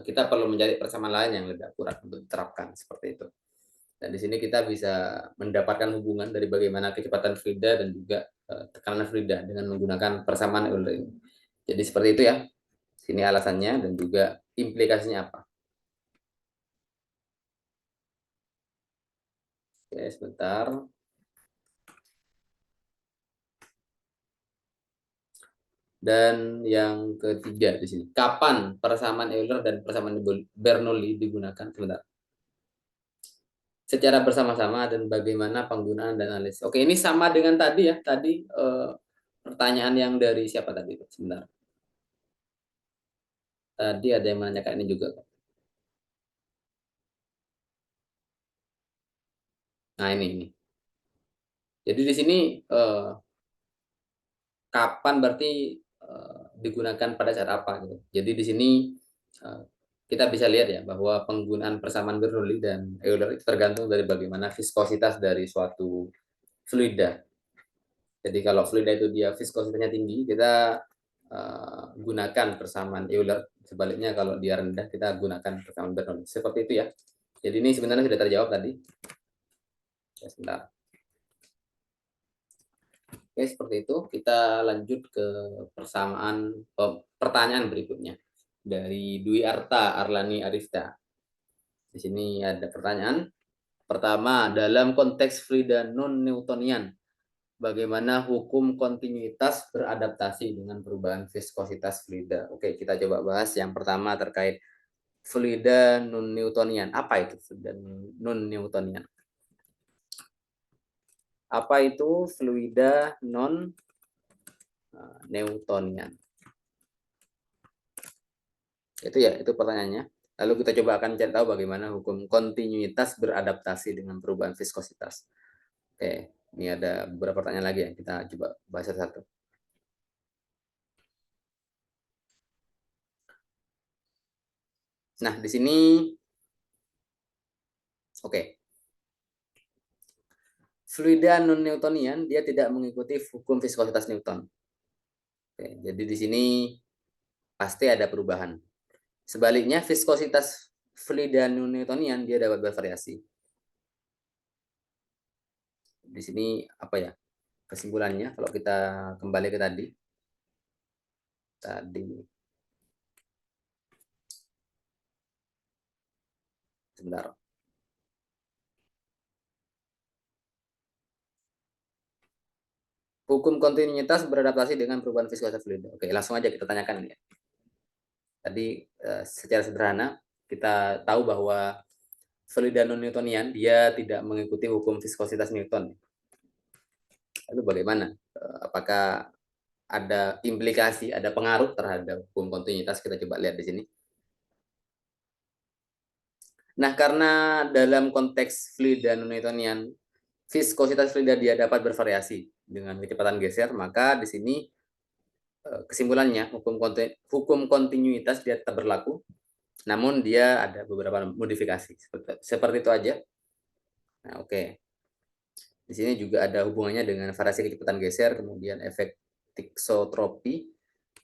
[SPEAKER 1] kita perlu mencari persamaan lain yang lebih akurat untuk diterapkan seperti itu. Dan di sini kita bisa mendapatkan hubungan dari bagaimana kecepatan fluida dan juga tekanan fluida dengan menggunakan persamaan Euler ini. Jadi seperti itu ya. Sini alasannya dan juga implikasinya apa. Oke, sebentar. Dan yang ketiga di sini, kapan persamaan Euler dan persamaan Bernoulli digunakan? Sebentar. Secara bersama-sama dan bagaimana penggunaan dan analisis. Oke, ini sama dengan tadi ya. Tadi pertanyaan yang dari siapa tadi? Sebentar. Tadi ada yang menanyakan ini juga. Nah, ini. Jadi di sini kapan berarti digunakan pada saat apa gitu. Jadi di sini uh, kita bisa lihat ya bahwa penggunaan persamaan Bernoulli dan Euler itu tergantung dari bagaimana viskositas dari suatu fluida. Jadi kalau fluida itu dia viskositasnya tinggi, kita gunakan persamaan Euler. Sebaliknya kalau dia rendah, kita gunakan persamaan Bernoulli. Seperti itu ya. Jadi ini sebenarnya sudah terjawab tadi. Ya, sebentar. Oke, seperti itu. Kita lanjut ke persamaan pertanyaan berikutnya dari Dwi Arta Arlani Arifta. Di sini ada pertanyaan. Pertama, dalam konteks fluida non-Newtonian, bagaimana hukum kontinuitas beradaptasi dengan perubahan viskositas fluida? Oke, kita coba bahas yang pertama terkait fluida non-Newtonian. Apa itu fluida non-Newtonian? Apa itu fluida non-Newtonian? Itu ya, itu pertanyaannya. Lalu kita coba akan cari tahu bagaimana hukum kontinuitas beradaptasi dengan perubahan viskositas. Oke, ini ada beberapa pertanyaan lagi ya. Kita coba bahas satu-satu. Nah, di sini oke. fluida non Newtonian dia tidak mengikuti hukum viskositas Newton. Oke, jadi di sini pasti ada perubahan. Sebaliknya viskositas fluida non Newtonian dia dapat bervariasi. Di sini apa ya kesimpulannya kalau kita kembali ke tadi sebentar. Hukum kontinuitas beradaptasi dengan perubahan viskositas fluida. Oke, langsung aja kita tanyakan ya. Tadi secara sederhana kita tahu bahwa fluida non Newtonian dia tidak mengikuti hukum viskositas Newton. Lalu bagaimana? Apakah ada implikasi, ada pengaruh terhadap hukum kontinuitas? Kita coba lihat di sini. Nah, karena dalam konteks fluida non Newtonian viskositas fluida dia dapat bervariasi dengan kecepatan geser, maka di sini kesimpulannya hukum kontinuitas dia tetap berlaku, namun dia ada beberapa modifikasi seperti itu aja. Nah, oke. Di sini juga ada hubungannya dengan variasi kecepatan geser, kemudian efek tiksotropi,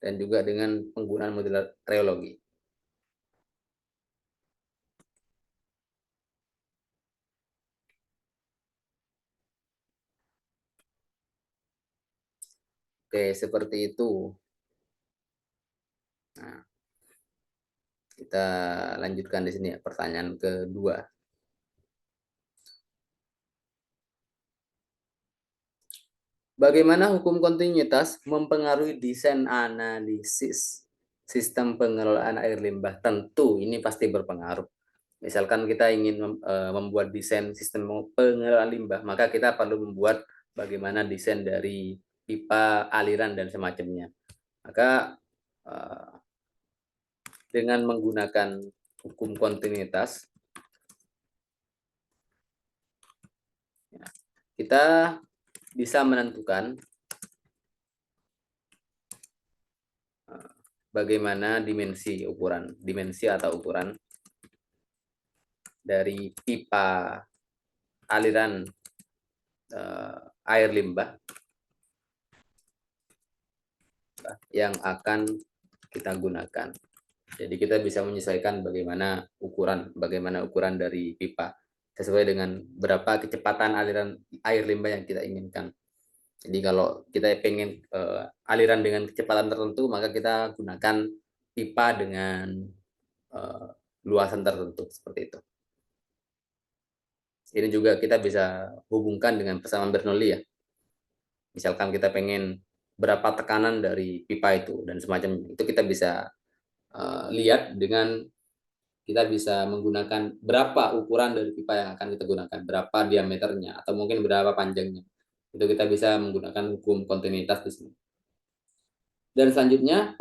[SPEAKER 1] dan juga dengan penggunaan model reologi. Oke, seperti itu. Nah, kita lanjutkan di sini ya, pertanyaan kedua. Bagaimana hukum kontinuitas mempengaruhi desain analisis sistem pengelolaan air limbah? Tentu ini pasti berpengaruh. Misalkan kita ingin membuat desain sistem pengelolaan limbah, maka kita perlu membuat bagaimana desain dari pipa, aliran, dan semacamnya. Maka dengan menggunakan hukum kontinuitas, kita bisa menentukan bagaimana dimensi atau ukuran dari pipa aliran air limbah yang akan kita gunakan. Jadi kita bisa menyesuaikan bagaimana ukuran dari pipa sesuai dengan berapa kecepatan aliran air limbah yang kita inginkan. Jadi kalau kita pengen aliran dengan kecepatan tertentu, maka kita gunakan pipa dengan luasan tertentu seperti itu. Ini juga kita bisa hubungkan dengan persamaan Bernoulli ya. Misalkan kita pengen berapa tekanan dari pipa itu dan semacam itu, kita bisa lihat dengan kita bisa menggunakan berapa ukuran dari pipa yang akan kita gunakan, berapa diameternya atau mungkin berapa panjangnya. Itu kita bisa menggunakan hukum kontinuitas di sini. Dan selanjutnya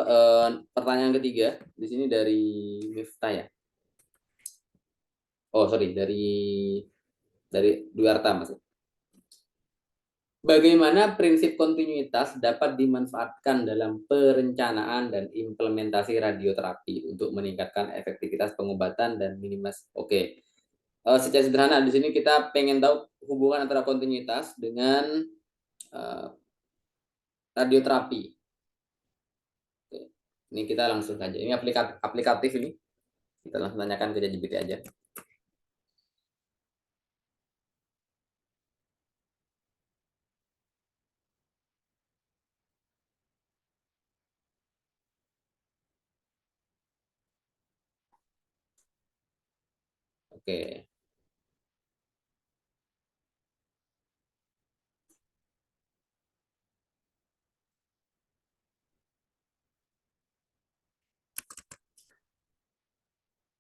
[SPEAKER 1] pertanyaan ketiga di sini dari Miftah ya. Oh sorry, dari Duarta Mas. Bagaimana prinsip kontinuitas dapat dimanfaatkan dalam perencanaan dan implementasi radioterapi untuk meningkatkan efektivitas pengobatan dan minimas. Oke. Secara sederhana di sini kita pengen tahu hubungan antara kontinuitas dengan radioterapi. Oke. Ini kita langsung saja. Ini aplikatif ini. Kita langsung tanyakan ke ChatGPT aja. Oke.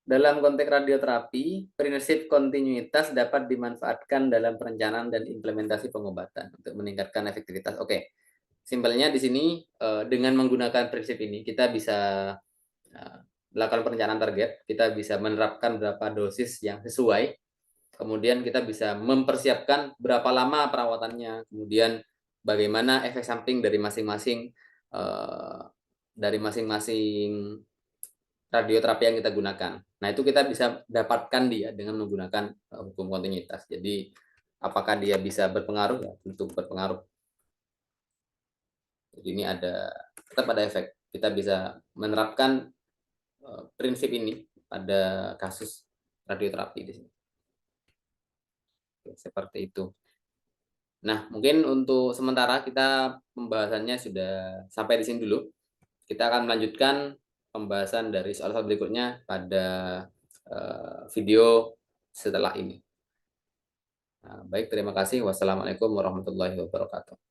[SPEAKER 1] Dalam konteks radioterapi, prinsip kontinuitas dapat dimanfaatkan dalam perencanaan dan implementasi pengobatan untuk meningkatkan efektivitas. Oke, simpelnya di sini dengan menggunakan prinsip ini kita bisa melakukan perencanaan target, kita bisa menerapkan berapa dosis yang sesuai, kemudian kita bisa mempersiapkan berapa lama perawatannya, kemudian bagaimana efek samping dari masing-masing radioterapi yang kita gunakan. Nah, itu kita bisa dapatkan dia dengan menggunakan hukum kontinuitas. Jadi Apakah dia bisa berpengaruh? Ya, tentu berpengaruh. Jadi ini tetap ada efek. Kita bisa menerapkan prinsip ini pada kasus radioterapi di sini. Seperti itu. Nah, mungkin untuk sementara kita pembahasannya sudah sampai di sini dulu. Kita akan melanjutkan pembahasan dari soal-soal berikutnya pada video setelah ini. Nah, baik, terima kasih. Wassalamualaikum warahmatullahi wabarakatuh.